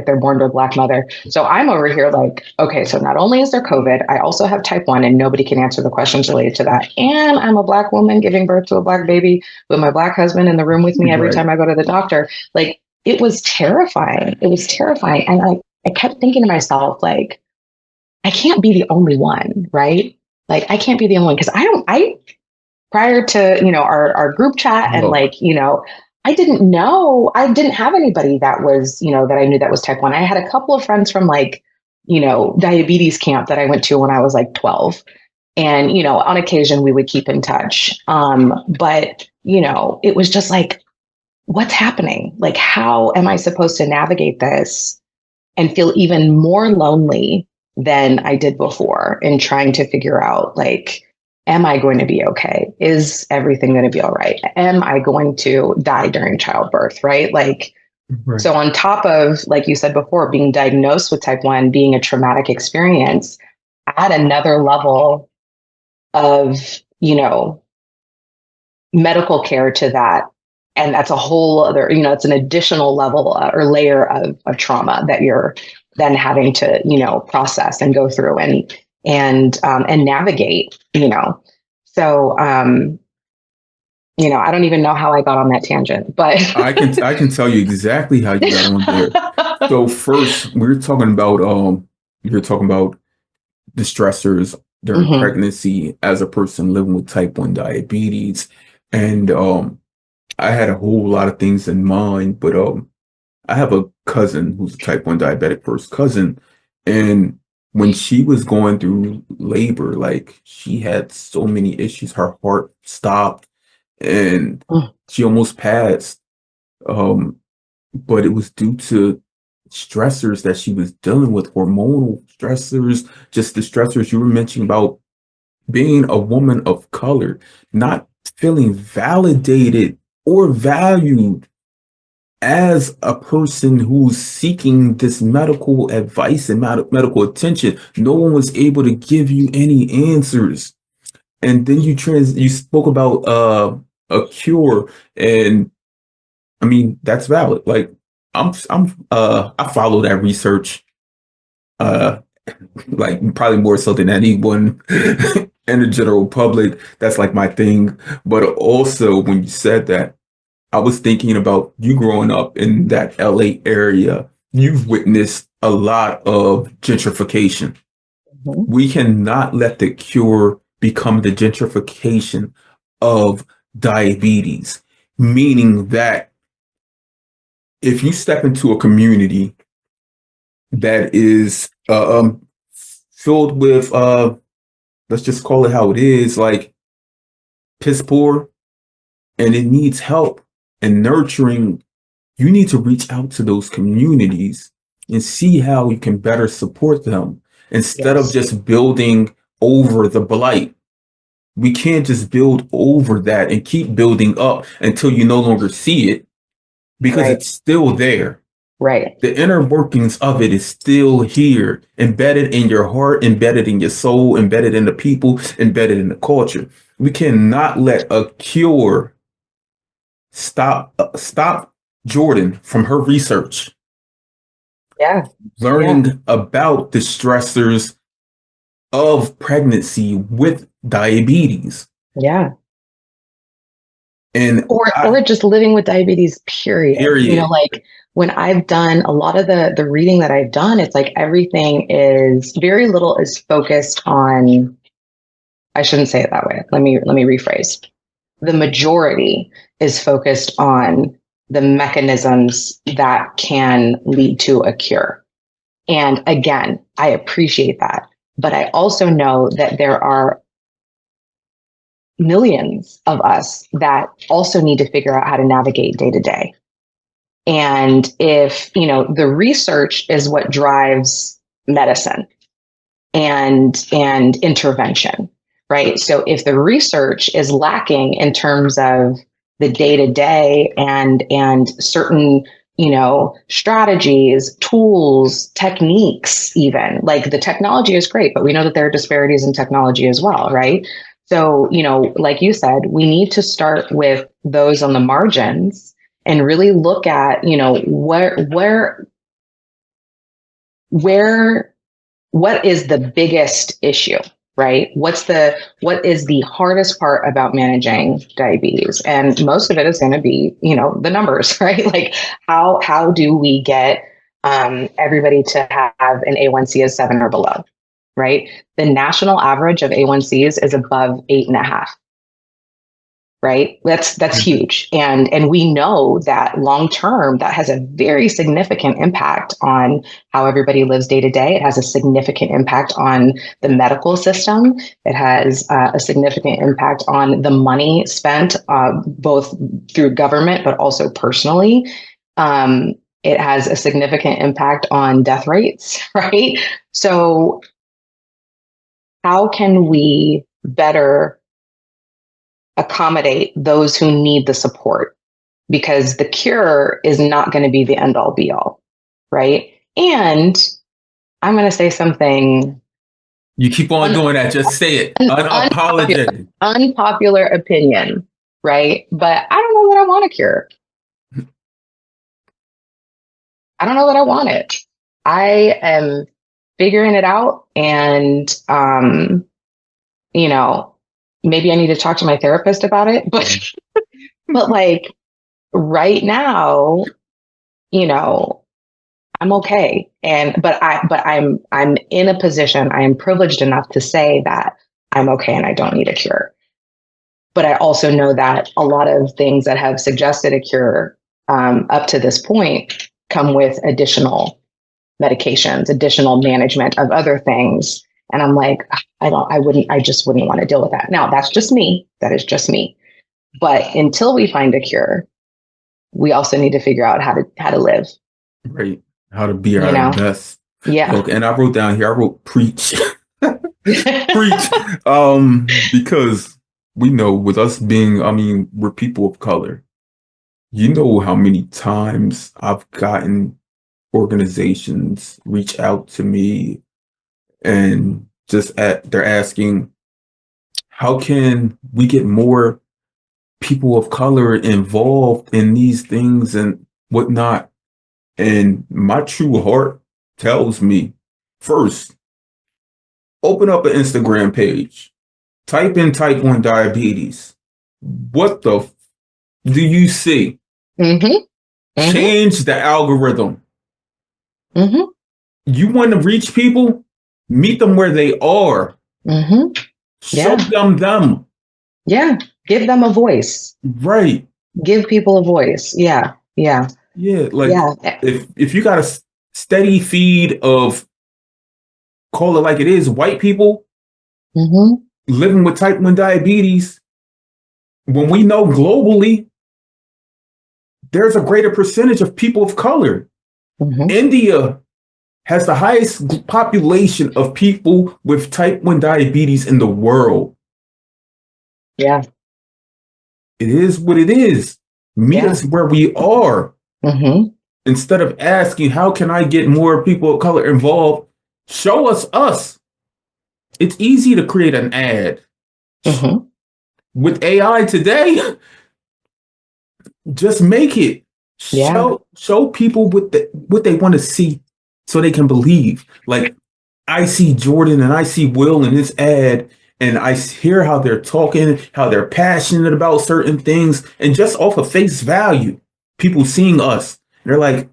Speaker 2: they're born to a Black mother. So I'm over here like, okay, so not only is there COVID, I also have type 1 and nobody can answer the questions related to that. And I'm a Black woman giving birth to a Black baby with my Black husband in the room with me every time I go to the doctor. Like, it was terrifying. It was terrifying. And I kept thinking to myself, like, I can't be the only one, right? Like, I can't be the only one, because prior to, our group chat and I didn't have anybody that was, that I knew that was type 1. I had a couple of friends from diabetes camp that I went to when I was like 12. And, on occasion we would keep in touch. But, it was just like, what's happening? Like, how am I supposed to navigate this and feel even more lonely than I did before in trying to figure out, like, am I going to be okay? Is everything going to be all right? Am I going to die during childbirth? Right. Like, right. So on top of, like you said before, being diagnosed with type 1, being a traumatic experience, add another level of, medical care to that. And that's a whole other, it's an additional level or layer of trauma that you're then having to, process and go through and navigate, So, I don't even know how I got on that tangent, but
Speaker 1: I can tell you exactly how you got on there. So first, you're talking about the stressors during pregnancy as a person living with type 1 diabetes. And I had a whole lot of things in mind, but I have a cousin who's a type 1 diabetic, first cousin. And when she was going through labor, like, she had so many issues. Her heart stopped and she almost passed. But it was due to stressors that she was dealing with, hormonal stressors, just the stressors you were mentioning about being a woman of color, not feeling validated or valued as a person who's seeking this medical advice and medical attention. No one was able to give you any answers. And then you spoke about a cure, and I mean, that's valid. Like, I follow that research like probably more so than anyone in the general public. That's like my thing. But also, when you said that, I was thinking about you growing up in that LA area. You've witnessed a lot of gentrification. We cannot let the cure become the gentrification of diabetes, meaning that if you step into a community that is filled with, let's just call it how it is, like piss poor, and it needs help and nurturing, you need to reach out to those communities and see how you can better support them instead of just building over the blight. We can't just build over that and keep building up until you no longer see it, because it's still there.
Speaker 2: Right.
Speaker 1: The inner workings of it is still here, embedded in your heart, embedded in your soul, embedded in the people, embedded in the culture. We cannot let a cure stop Jordan from her research,
Speaker 2: Yeah.
Speaker 1: learning about the stressors of pregnancy with diabetes.
Speaker 2: Yeah.
Speaker 1: And
Speaker 2: Or just living with diabetes, period.
Speaker 1: period.
Speaker 2: Like when I've done a lot of the reading that I've done, it's like everything is very little is focused on, I shouldn't say it that way. Let me rephrase. The majority is focused on the mechanisms that can lead to a cure. And again, I appreciate that. But I also know that there are millions of us that also need to figure out how to navigate day to day. And if, the research is what drives medicine and intervention, right? So if the research is lacking in terms of the day to day and certain strategies, tools, techniques, even like the technology is great, but we know that there are disparities in technology as well, right? So, like you said, we need to start with those on the margins and really look at, where what is the biggest issue, right? What is the hardest part about managing diabetes? And most of it is going to be, the numbers, right? Like how do we get everybody to have an A1C of 7 or below, right? The national average of A1Cs is above 8.5. Right? That's huge. And we know that long term, that has a very significant impact on how everybody lives day to day. It has a significant impact on the medical system. It has a significant impact on the money spent, both through government, but also personally. It has a significant impact on death rates, right? So how can we better accommodate those who need the support, because the cure is not going to be the end all be all, right? And I'm going to say something.
Speaker 1: You keep on doing that. Just say it. Unapologetic.
Speaker 2: Unpopular opinion, right? But I don't know that I want a cure. I don't know that I want it. I am figuring it out, and maybe I need to talk to my therapist about it, but like right now, I'm okay. But I'm in a position, I am privileged enough to say that I'm okay and I don't need a cure. But I also know that a lot of things that have suggested a cure up to this point come with additional medications, additional management of other things. And I'm like, I just wouldn't want to deal with that. Now, that's just me. That is just me. But until we find a cure, we also need to figure out how to live.
Speaker 1: Right. How to be our best.
Speaker 2: Yeah.
Speaker 1: Look, and I wrote down here, I wrote preach. Preach. Because we know with us being, we're people of color. You know how many times I've gotten organizations reach out to me and they're asking, how can we get more people of color involved in these things and whatnot? And my true heart tells me, first, open up an Instagram page, type in type 1 diabetes. What the do you see? Change the algorithm. You want to reach people? Meet them where they are. Show them.
Speaker 2: Yeah. Give them a voice.
Speaker 1: Right.
Speaker 2: Give people a voice. Yeah. Yeah.
Speaker 1: Yeah. If you got a steady feed of, call it like it is, white people living with type 1 diabetes, when we know globally, there's a greater percentage of people of color. India has the highest population of people with type 1 diabetes in the world.
Speaker 2: Yeah.
Speaker 1: It is what it is. Meet us where we are. Instead of asking, how can I get more people of color involved? Show us. It's easy to create an ad. With AI today, Just make it.
Speaker 2: Yeah.
Speaker 1: Show people what they want to see so they can believe. Like I see Jordan and I see Will in this ad and I hear how they're talking, how they're passionate about certain things, and just off of face value, people seeing us, they're like,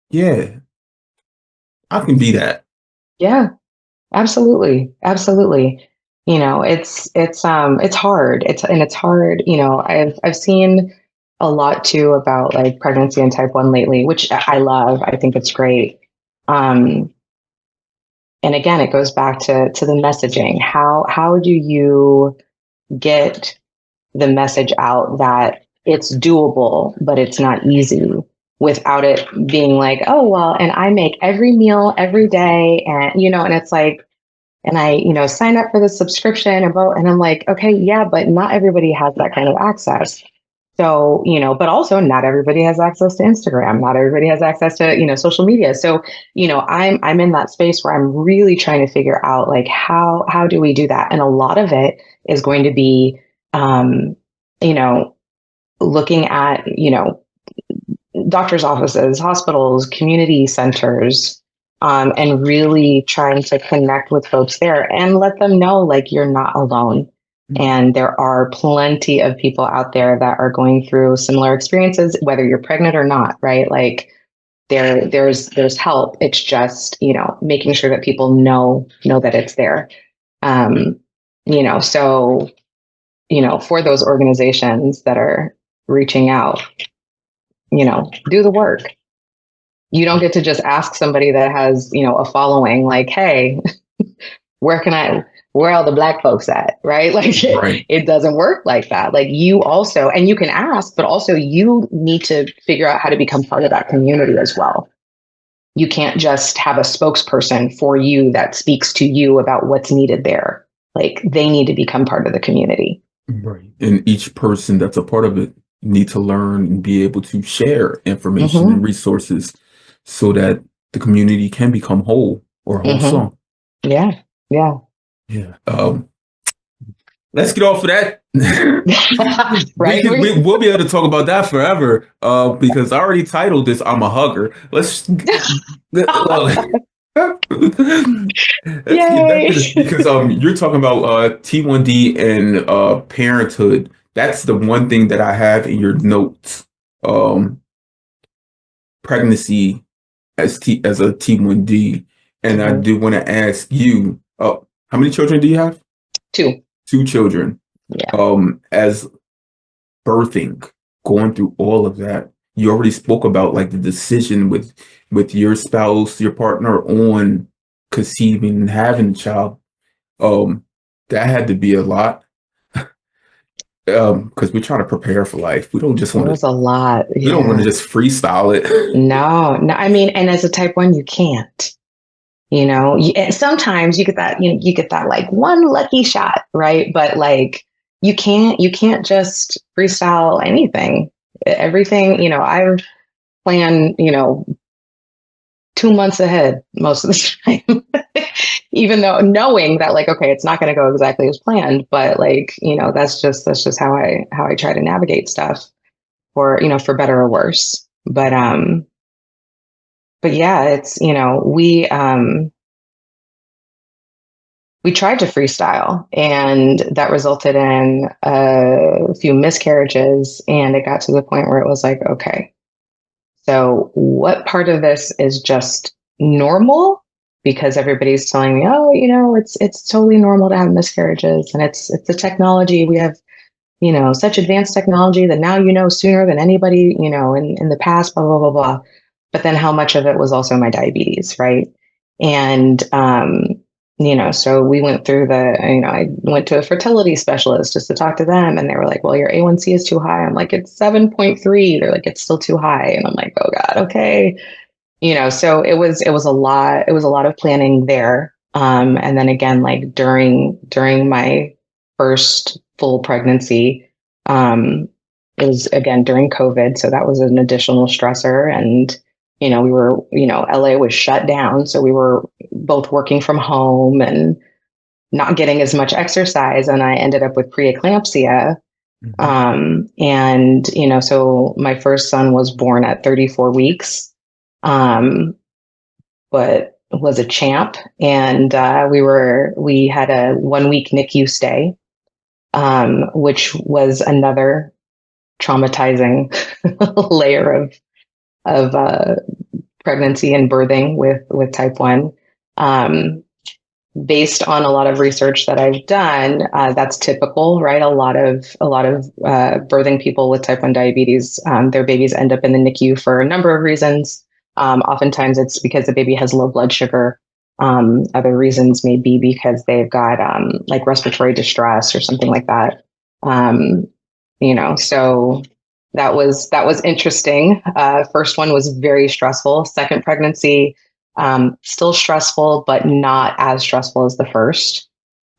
Speaker 1: yeah, I can be that.
Speaker 2: Yeah. Absolutely. Absolutely. It's hard. It's hard. I've seen a lot too about like pregnancy and type 1 lately, which I love. I think it's great. Um, and again, it goes back to the messaging. How do you get the message out that it's doable, but it's not easy without it being like, oh, well, and I make every meal every day. And it's like, and I, sign up for the subscription and vote. And I'm like, okay, yeah, but not everybody has that kind of access. So, but also not everybody has access to Instagram. Not everybody has access to, social media. So, I'm in that space where I'm really trying to figure out like how do we do that? And a lot of it is going to be you know, looking at, doctors' offices, hospitals, community centers, and really trying to connect with folks there and let them know like you're not alone. And there are plenty of people out there that are going through similar experiences, whether you're pregnant or not, right? Like there's help. It's just, making sure that people know that it's there. Um, so, for those organizations that are reaching out, do the work. You don't get to just ask somebody that has, a following like, hey, where are all the Black folks at? Right. Like
Speaker 1: Right.
Speaker 2: it doesn't work like that. Like you also, and you can ask, but also you need to figure out how to become part of that community as well. You can't just have a spokesperson for you that speaks to you about what's needed there. Like they need to become part of the community.
Speaker 1: Right. And each person that's a part of it need to learn and be able to share information and
Speaker 2: Mm-hmm.
Speaker 1: resources so that the community can become whole or
Speaker 2: Mm-hmm.
Speaker 1: wholesome.
Speaker 2: Yeah. Yeah.
Speaker 1: Yeah. Let's get off of that.
Speaker 2: Right.
Speaker 1: We'll be able to talk about that forever. Because I already titled this "I'm a Hugger." Let's get back to
Speaker 2: Yay.
Speaker 1: this because you're talking about T1D and parenthood. That's the one thing that I have in your notes. Um, Pregnancy as a T1D, and I
Speaker 2: Mm-hmm.
Speaker 1: do want to ask you, how many children do you have?
Speaker 2: Two.
Speaker 1: Two children.
Speaker 2: Yeah.
Speaker 1: As birthing, going through all of that, you already spoke about like the decision with your spouse, your partner on conceiving and having a child. Um, that had to be a lot. Because we're trying to prepare for life.
Speaker 2: It was a lot.
Speaker 1: We don't want to
Speaker 2: Yeah.
Speaker 1: just freestyle it.
Speaker 2: No, no. I mean, and as a type 1, you can't. And sometimes you get that. You get that like one lucky shot, right? But like you can't just freestyle anything. Everything. I plan. 2 months ahead most of the time. Even though knowing that like, okay, it's not going to go exactly as planned, but like, that's just how I try to navigate stuff for better or worse. But yeah, it's, we tried to freestyle and that resulted in a few miscarriages. And it got to the point where it was like, okay, so what part of this is just normal? Because everybody's telling me, oh, it's totally normal to have miscarriages, and it's the technology. We have, such advanced technology that now sooner than anybody, in the past, blah, blah, blah, blah. But then how much of it was also my diabetes, right? And so we went through I went to a fertility specialist just to talk to them. And they were like, well, your A1C is too high. I'm like, it's 7.3. They're like, it's still too high. And I'm like, oh God, okay. So it was a lot of planning there. And then again, like during my first full pregnancy, it was again during COVID. So that was an additional stressor. And, we were, LA was shut down. So we were both working from home and not getting as much exercise. And I ended up with preeclampsia.
Speaker 1: Mm-hmm.
Speaker 2: And, so my first son was born at 34 weeks, but was a champ. And we had a 1 week NICU stay, which was another traumatizing layer of pregnancy and birthing with type 1. Based on a lot of research that I've done, that's typical, right? A lot of birthing people with type 1 diabetes, their babies end up in the NICU for a number of reasons. Oftentimes it's because the baby has low blood sugar. Other reasons may be because they've got like respiratory distress or something like that. So that was interesting. First one was very stressful. Second pregnancy, still stressful, but not as stressful as the first.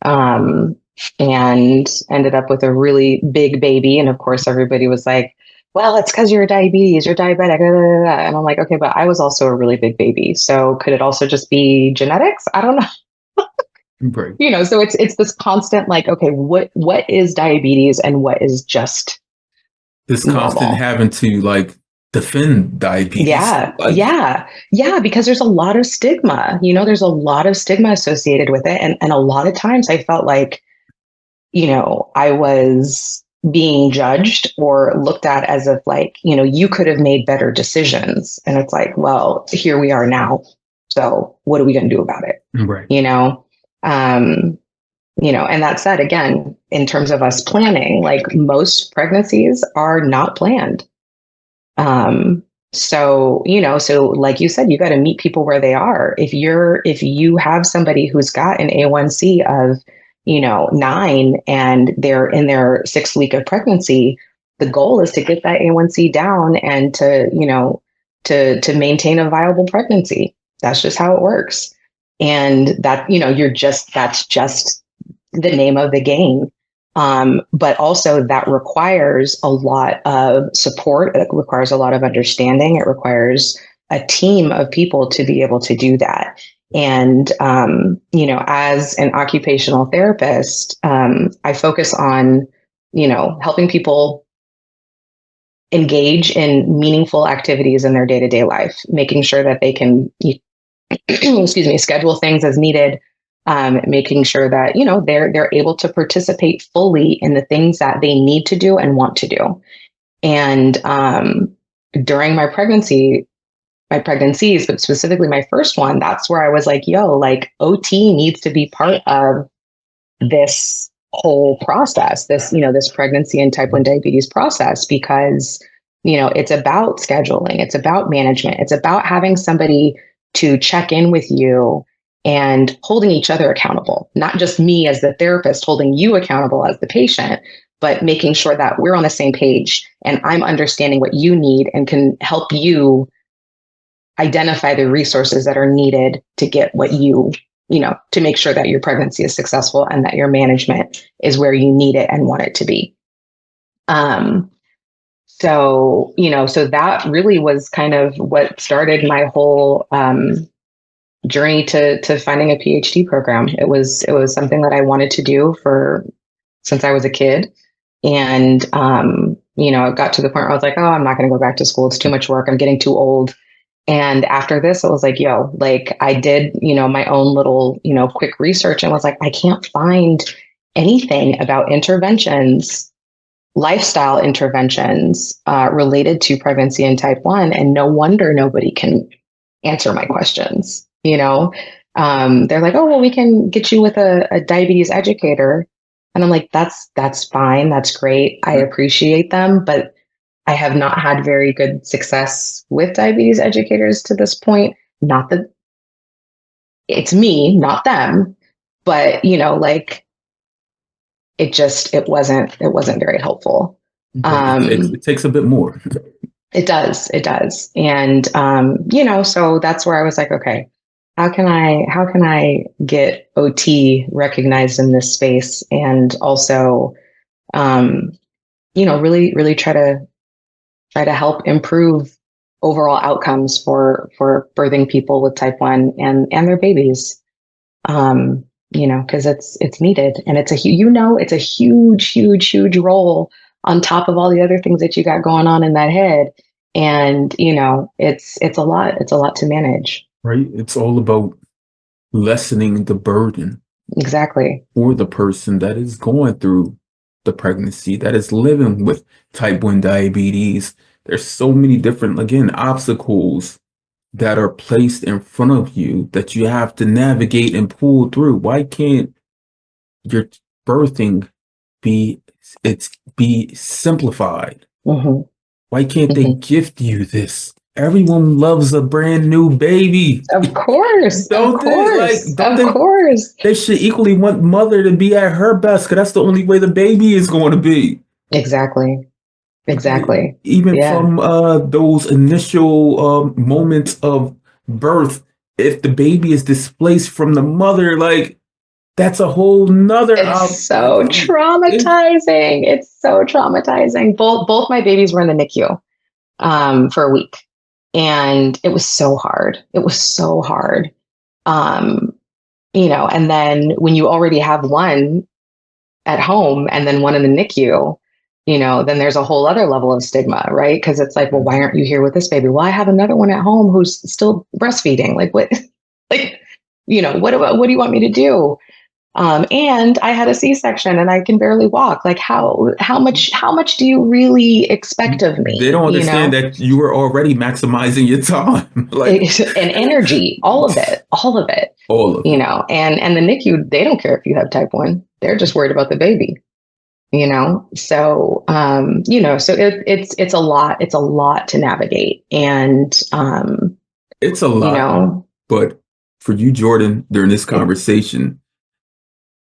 Speaker 2: Um, and ended up with a really big baby. And of course, everybody was like, well, it's because you're diabetes, you're diabetic. Blah, blah, blah. And I'm like, okay, but I was also a really big baby. So could it also just be genetics? I don't know.
Speaker 1: Right.
Speaker 2: So it's this constant like, okay, what is diabetes and what is just
Speaker 1: This constant
Speaker 2: normal?
Speaker 1: having to like defend diabetes.
Speaker 2: Yeah,
Speaker 1: Like,
Speaker 2: yeah, yeah, because there's a lot of stigma, there's a lot of stigma associated with it. And a lot of times I felt like, I was being judged or looked at as if like, you could have made better decisions. And it's like, well, here we are now. So what are we going to do about it?
Speaker 1: right.
Speaker 2: Um, and that said, again, in terms of us planning, like most pregnancies are not planned. So like you said, you got to meet people where they are. If you have somebody who's got an A1C of, 9 and they're in their 6th week of pregnancy, the goal is to get that A1C down and to maintain a viable pregnancy. That's just how it works. And that, that's just the name of the game. But also that requires a lot of support. It requires a lot of understanding. It requires a team of people to be able to do that. And, as an occupational therapist, I focus on, helping people engage in meaningful activities in their day-to-day life, making sure that they can, excuse me, schedule things as needed, making sure that they're able to participate fully in the things that they need to do and want to do. And during my pregnancies, but specifically my first one, that's where I was like, like OT needs to be part of this whole process, this pregnancy and type 1 diabetes process, because it's about scheduling, it's about management, it's about having somebody to check in with you and holding each other accountable, not just me as the therapist holding you accountable as the patient, but making sure that we're on the same page and I'm understanding what you need and can help you identify the resources that are needed to get what to make sure that your pregnancy is successful and that your management is where you need it and want it to be. So that really was kind of what started my whole journey to finding a PhD program. It was something that I wanted to do since I was a kid. And, it got to the point where I was like, oh, I'm not going to go back to school. It's too much work. I'm getting too old. And after this, it was like, like I did, my own little, quick research and was like, I can't find anything about interventions, lifestyle interventions related to pregnancy and type 1. And no wonder nobody can answer my questions. They're like, oh, well, we can get you with a diabetes educator. And I'm like, that's fine. That's great. I appreciate them. But I have not had very good success with diabetes educators to this point. Not that it's me, not them, but like it wasn't very helpful.
Speaker 1: It takes a bit more.
Speaker 2: It does. And so that's where I was like, okay, how can I get OT recognized in this space and also really, really try to help improve overall outcomes for birthing people with type 1 and their babies. Because it's needed, and it's a huge role on top of all the other things that you got going on in that head. And, it's a lot. It's a lot to manage.
Speaker 1: Right? It's all about lessening the burden
Speaker 2: Exactly.
Speaker 1: for the person that is going through the pregnancy, that is living with type 1 diabetes. There's so many different, again, obstacles that are placed in front of you that you have to navigate and pull through. Why can't your birthing be simplified?
Speaker 2: Mm-hmm.
Speaker 1: Why can't they
Speaker 2: Mm-hmm.
Speaker 1: gift you this? Everyone loves a brand new baby.
Speaker 2: Of course. Of
Speaker 1: Don't they? Like,
Speaker 2: course.
Speaker 1: don't
Speaker 2: Of
Speaker 1: they?
Speaker 2: course.
Speaker 1: They should equally want mother to be at her best because that's the only way the baby is going to be.
Speaker 2: Exactly.
Speaker 1: Right?
Speaker 2: Exactly.
Speaker 1: Even
Speaker 2: Yeah.
Speaker 1: from those initial moments of birth, if the baby is displaced from the mother, like that's a whole nother
Speaker 2: It's so traumatizing. It's so traumatizing. Both my babies were in the NICU for a week. And it was so hard. It was so hard. Um, and then when you already have one at home and then one in the NICU, then there's a whole other level of stigma, right? Because it's like, well, why aren't you here with this baby? Well, I have another one at home who's still breastfeeding. Like what? Like, what do you want me to do? And I had a C-section and I can barely walk. Like how much do you really expect of
Speaker 1: they
Speaker 2: me?
Speaker 1: don't understand that you were already maximizing your time. Like
Speaker 2: And energy, all of it, all of it.
Speaker 1: all of it.
Speaker 2: And the NICU, they don't care if you have type 1. They're just worried about the baby. So it's a lot. It's a lot to navigate. And
Speaker 1: It's a lot. But for you, Jordan, during this conversation,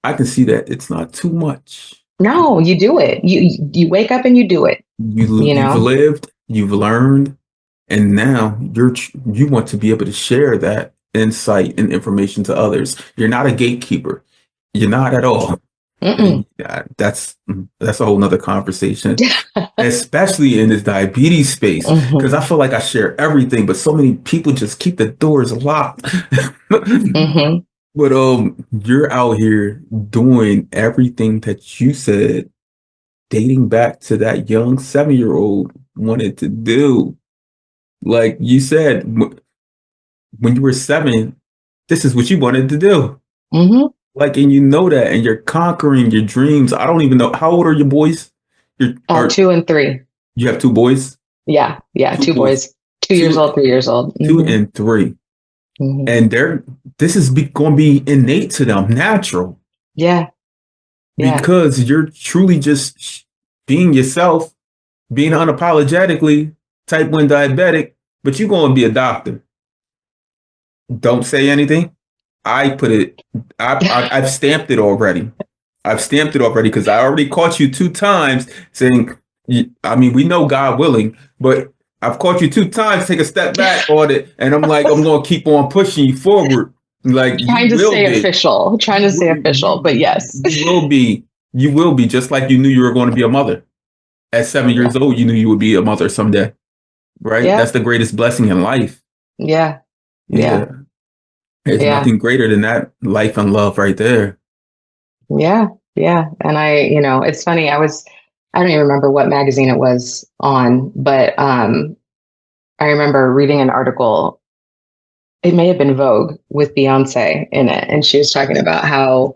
Speaker 1: I can see that it's not too much.
Speaker 2: No, you do it. You wake up and you do it.
Speaker 1: You've lived, you've learned, and now you want to be able to share that insight and information to others. You're not a gatekeeper. You're not at all. That's a whole nother conversation, especially in this diabetes space, because I feel like I share everything, but so many people just keep the doors locked. But you're out here doing everything that you said, dating back to that young 7-year-old wanted to do. Like you said, when you were 7, this is what you wanted to do. Like, and you know that, and you're conquering your dreams. I don't even know, how old are your boys?
Speaker 2: 2 and 3.
Speaker 1: You have 2 boys?
Speaker 2: Yeah, 2 boys. 2 years old, 3 years old.
Speaker 1: 2 and 3. And this is going to be innate to them, natural.
Speaker 2: Yeah.
Speaker 1: Because you're truly just being yourself, being unapologetically type 1 diabetic, but you're going to be a doctor. Don't say anything. I've stamped it already. I've stamped it already because I already caught you 2 times saying, I mean, we know God willing, but I've caught you 2 times, take a step back on it. And I'm like, I'm going to keep on pushing you forward. Like
Speaker 2: trying to say official, but yes.
Speaker 1: You will be just like you knew you were going to be a mother. At 7 years old, you knew you would be a mother someday. Right?
Speaker 2: Yeah.
Speaker 1: That's the greatest blessing in life.
Speaker 2: Yeah.
Speaker 1: There's nothing greater than that life and love right there.
Speaker 2: Yeah. And it's funny. I don't even remember what magazine it was on, but I remember reading an article. It may have been Vogue with Beyonce in it. And she was talking about how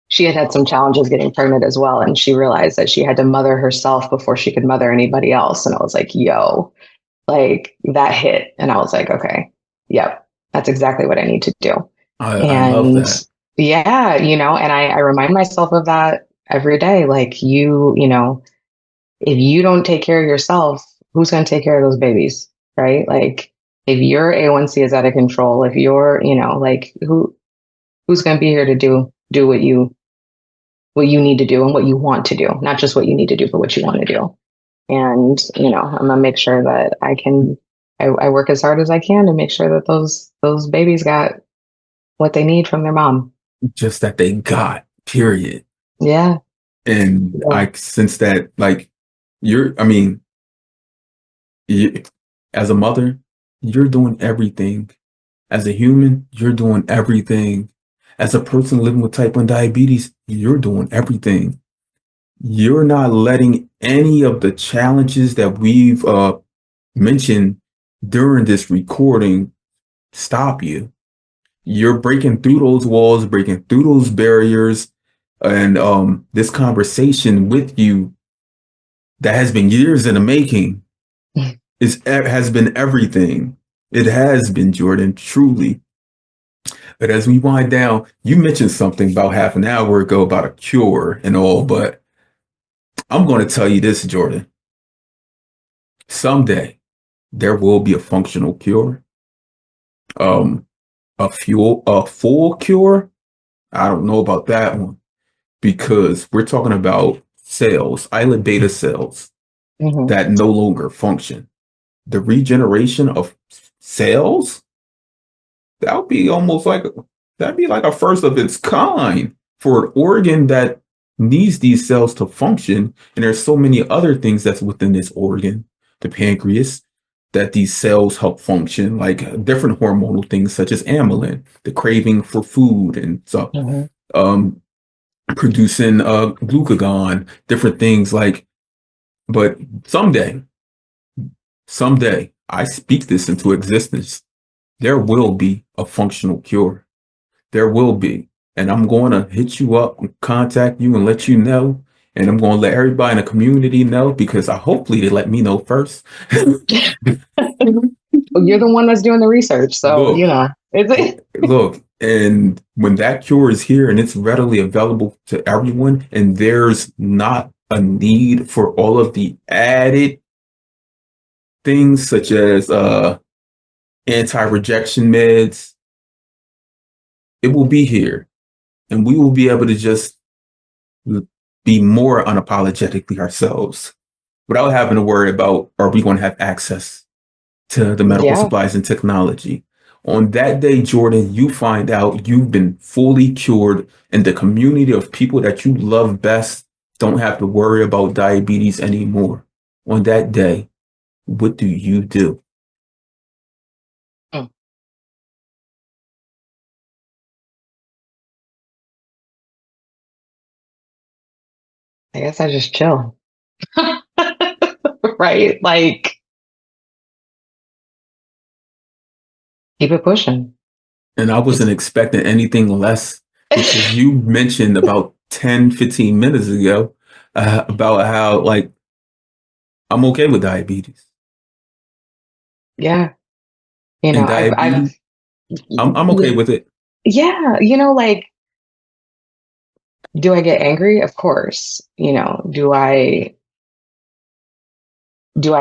Speaker 2: she had some challenges getting pregnant as well. And she realized that she had to mother herself before she could mother anybody else. And I was like, yo, like that hit. And I was like, okay, yep, that's exactly what I need to do.
Speaker 1: I love that.
Speaker 2: Yeah, and I remind myself of that every day. Like if you don't take care of yourself, who's going to take care of those babies? Right? Like if your A1C is out of control, if you're, like who's going to be here to do what you need to do and what you want to do, not just what you need to do, but what you want to do. And, I'm going to make sure that I work as hard as I can to make sure that those babies got what they need from their mom.
Speaker 1: Just that they got, period.
Speaker 2: Yeah.
Speaker 1: And I sense that, like, as a mother, you're doing everything. As a human, you're doing everything. As a person living with type 1 diabetes, you're doing everything. you're not letting any of the challenges that we've mentioned during this recording stop you. You're breaking through those walls, breaking through those barriers, and this conversation with you that has been years in the making has been everything. It has been, Jordan, truly. But as we wind down, you mentioned something about half an hour ago about a cure and all, but I'm going to tell you this, Jordan. Someday there will be a functional cure. Um, a full cure. I don't know about that one because we're talking about cells, islet beta cells
Speaker 2: Mm-hmm.
Speaker 1: that no longer function. The regeneration of cells, that would be almost like that'd be like a first of its kind for an organ that needs these cells to function. And there's so many other things that's within this organ, the pancreas, that these cells help function, like different hormonal things such as amylin, the craving for food and stuff,
Speaker 2: Mm-hmm.
Speaker 1: um, producing glucagon, different things like. But someday, I speak this into existence. There will be a functional cure. There will be. And I'm going to hit you up and contact you and let you know. And I'm going to let everybody in the community know because hopefully they let me know first.
Speaker 2: Well, you're the one that's doing the research, so
Speaker 1: Look,
Speaker 2: it's
Speaker 1: look, and when that cure is here and it's readily available to everyone, and there's not a need for all of the added things such as anti-rejection meds, it will be here. And we will be able to just be more unapologetically ourselves without having to worry about are we going to have access to the medical
Speaker 2: yeah.
Speaker 1: supplies and technology. On that day, Jordan, you find out you've been fully cured and the community of people that you love best don't have to worry about diabetes anymore. On that day, what do you do?
Speaker 2: Mm. I guess I just chill. Right? Like keep it pushing.
Speaker 1: And I wasn't
Speaker 2: Just
Speaker 1: expecting anything less because you mentioned about 10, 15 minutes ago about how, like, I'm okay with diabetes.
Speaker 2: yeah.
Speaker 1: And
Speaker 2: I've
Speaker 1: diabetes, I'm okay with it.
Speaker 2: yeah, like do I get angry? Of course. Do I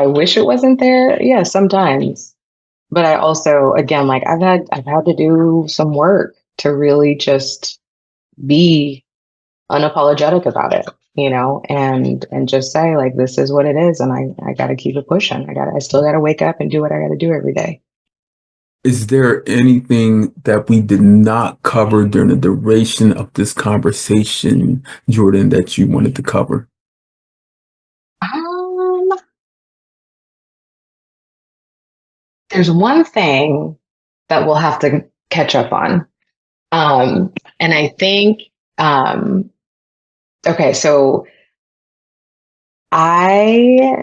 Speaker 2: wish it wasn't there? Yeah, sometimes. But I also, again, like I've had to do some work to really just be unapologetic about it, and just say like this is what it is, and I got to keep it pushing. I still got to wake up and do what I got to do every day.
Speaker 1: Is there anything that we did not cover during the duration of this conversation, Jordan, that you wanted to cover?
Speaker 2: Um, there's one thing that we'll have to catch up on, and I think, um, okay, so I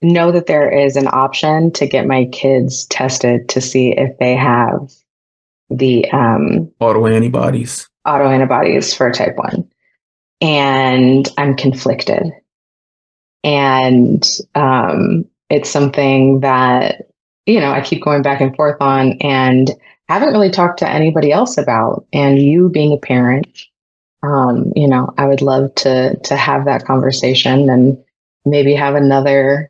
Speaker 2: know that there is an option to get my kids tested to see if they have the
Speaker 1: Autoantibodies.
Speaker 2: autoantibodies for type 1. And I'm conflicted. And it's something that, I keep going back and forth on and haven't really talked to anybody else about. And you being a parent, I would love to have that conversation and maybe have another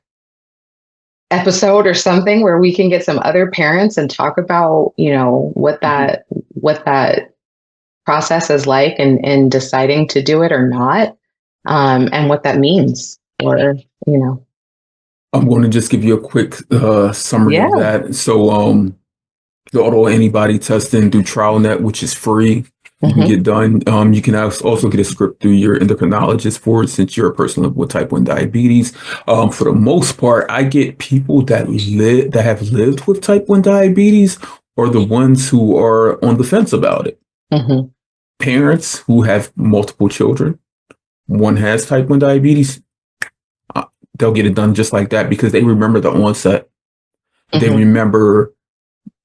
Speaker 2: episode or something where we can get some other parents and talk about, what that process is like and deciding to do it or not, and what that means. Or,
Speaker 1: I'm going to just give you a quick summary of
Speaker 2: yeah.
Speaker 1: that. So, the autoantibody testing through TrialNet, which is free. You can
Speaker 2: Hmm.
Speaker 1: get done. You can also get a script through your endocrinologist for it since you're a person with type 1 diabetes. For the most part, I get people that have lived with type 1 diabetes or the ones who are on the fence about it.
Speaker 2: Hmm.
Speaker 1: Parents who have multiple children, one has type 1 diabetes, they'll get it done just like that because they remember the onset. They
Speaker 2: Mm-hmm.
Speaker 1: remember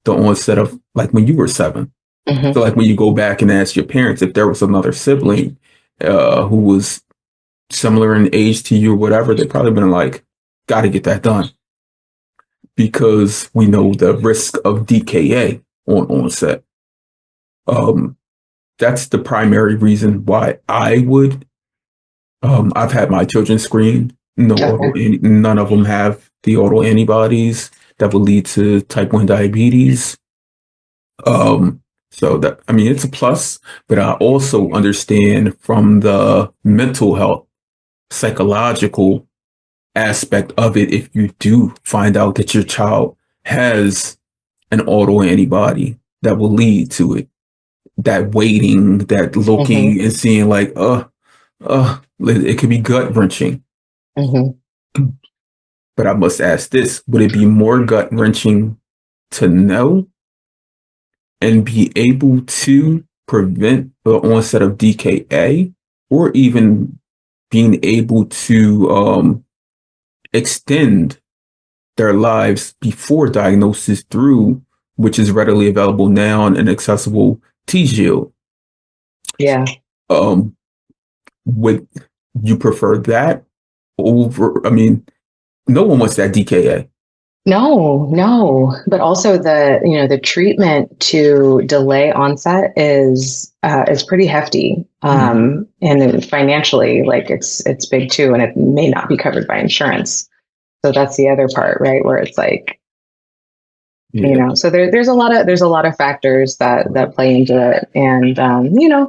Speaker 1: the onset of like when you were 7.
Speaker 2: Mm-hmm.
Speaker 1: So like when you go back and ask your parents if there was another sibling who was similar in age to you or whatever, they've probably been like, got to get that done because we know the risk of DKA on onset. That's the primary reason why I would. I've had my children screened.
Speaker 2: Okay.
Speaker 1: None of them have the auto antibodies that will lead to type 1 diabetes. So that, I mean, it's a plus, but I also understand from the mental health, psychological aspect of it. If you do find out that your child has an auto antibody that will lead to it, that waiting, that
Speaker 2: Mm-hmm.
Speaker 1: looking and seeing like, it could be gut wrenching.
Speaker 2: Mm-hmm.
Speaker 1: But I must ask this, would it be more gut wrenching to know and be able to prevent the onset of DKA, or even being able to extend their lives before diagnosis through, which is readily available now and accessible, T-Shield?
Speaker 2: Yeah.
Speaker 1: Um, would you prefer that over? I mean, no one wants that DKA.
Speaker 2: No, no. But also the treatment to delay onset is pretty hefty.
Speaker 1: Mhm.
Speaker 2: And then financially, like it's big too, and it may not be covered by insurance. So that's the other part, right? Where it's like,
Speaker 1: Yeah.
Speaker 2: so there's a lot of factors that play into it. And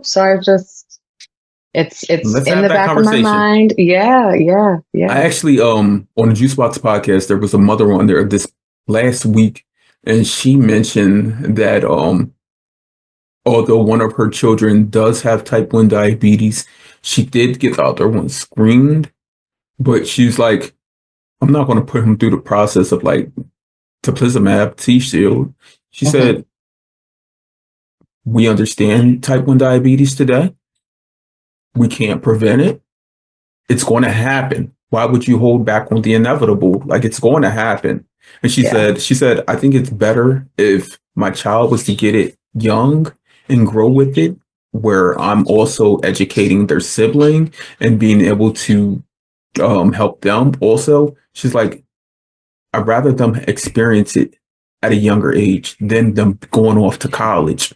Speaker 2: so I just it's
Speaker 1: Let's
Speaker 2: in
Speaker 1: have
Speaker 2: the
Speaker 1: that
Speaker 2: back of my
Speaker 1: conversation.
Speaker 2: mind. Yeah, yeah,
Speaker 1: I
Speaker 2: yeah.
Speaker 1: actually, on the Juicebox podcast, there was a mother on there this last week, and she mentioned that although one of her children does have type 1 diabetes, she did get the other one screened, but she's like, I'm not going to put him through the process of like teplizumab, T-Shield. She
Speaker 2: Hmm.
Speaker 1: said, we understand type 1 diabetes today. We can't prevent it. It's going to happen. Why would you hold back on the inevitable? Like it's going to happen. And
Speaker 2: Yeah,
Speaker 1: she said, I think it's better if my child was to get it young and grow with it, where I'm also educating their sibling and being able to help them also. She's like, I'd rather them experience it at a younger age than them going off to college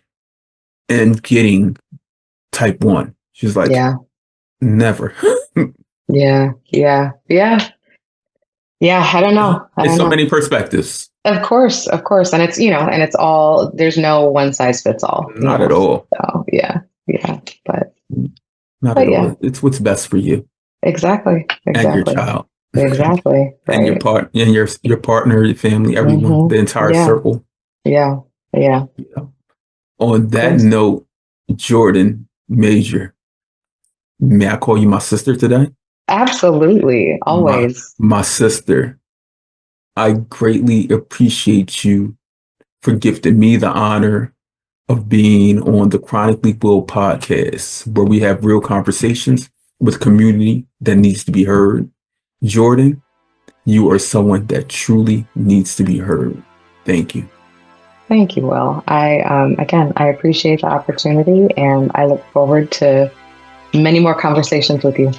Speaker 1: and getting type 1. She's like,
Speaker 2: yeah,
Speaker 1: never.
Speaker 2: yeah, yeah, yeah. Yeah, I don't know. I
Speaker 1: It's
Speaker 2: don't
Speaker 1: so
Speaker 2: know.
Speaker 1: many perspectives.
Speaker 2: Of course. And it's all, there's no one size fits all,
Speaker 1: Not at all.
Speaker 2: So yeah, yeah.
Speaker 1: Not at
Speaker 2: But
Speaker 1: all.
Speaker 2: yeah,
Speaker 1: It's what's best for you
Speaker 2: exactly.
Speaker 1: and your
Speaker 2: Exactly.
Speaker 1: child
Speaker 2: Exactly.
Speaker 1: and
Speaker 2: Right.
Speaker 1: your partner, your family, everyone,
Speaker 2: Hmm.
Speaker 1: the entire
Speaker 2: Yeah.
Speaker 1: circle.
Speaker 2: Yeah. Yeah.
Speaker 1: Yeah. On
Speaker 2: Of
Speaker 1: that
Speaker 2: course.
Speaker 1: note, Jordan Major, may I call you my sister today?
Speaker 2: Absolutely.
Speaker 1: My
Speaker 2: Always.
Speaker 1: my sister. I greatly appreciate you for gifting me the honor of being on the Chronically Will podcast, where we have real conversations with community that needs to be heard. Jordan, you are someone that truly needs to be heard. Thank you.
Speaker 2: Thank you, Will. Again, I appreciate the opportunity and I look forward to many more conversations with you.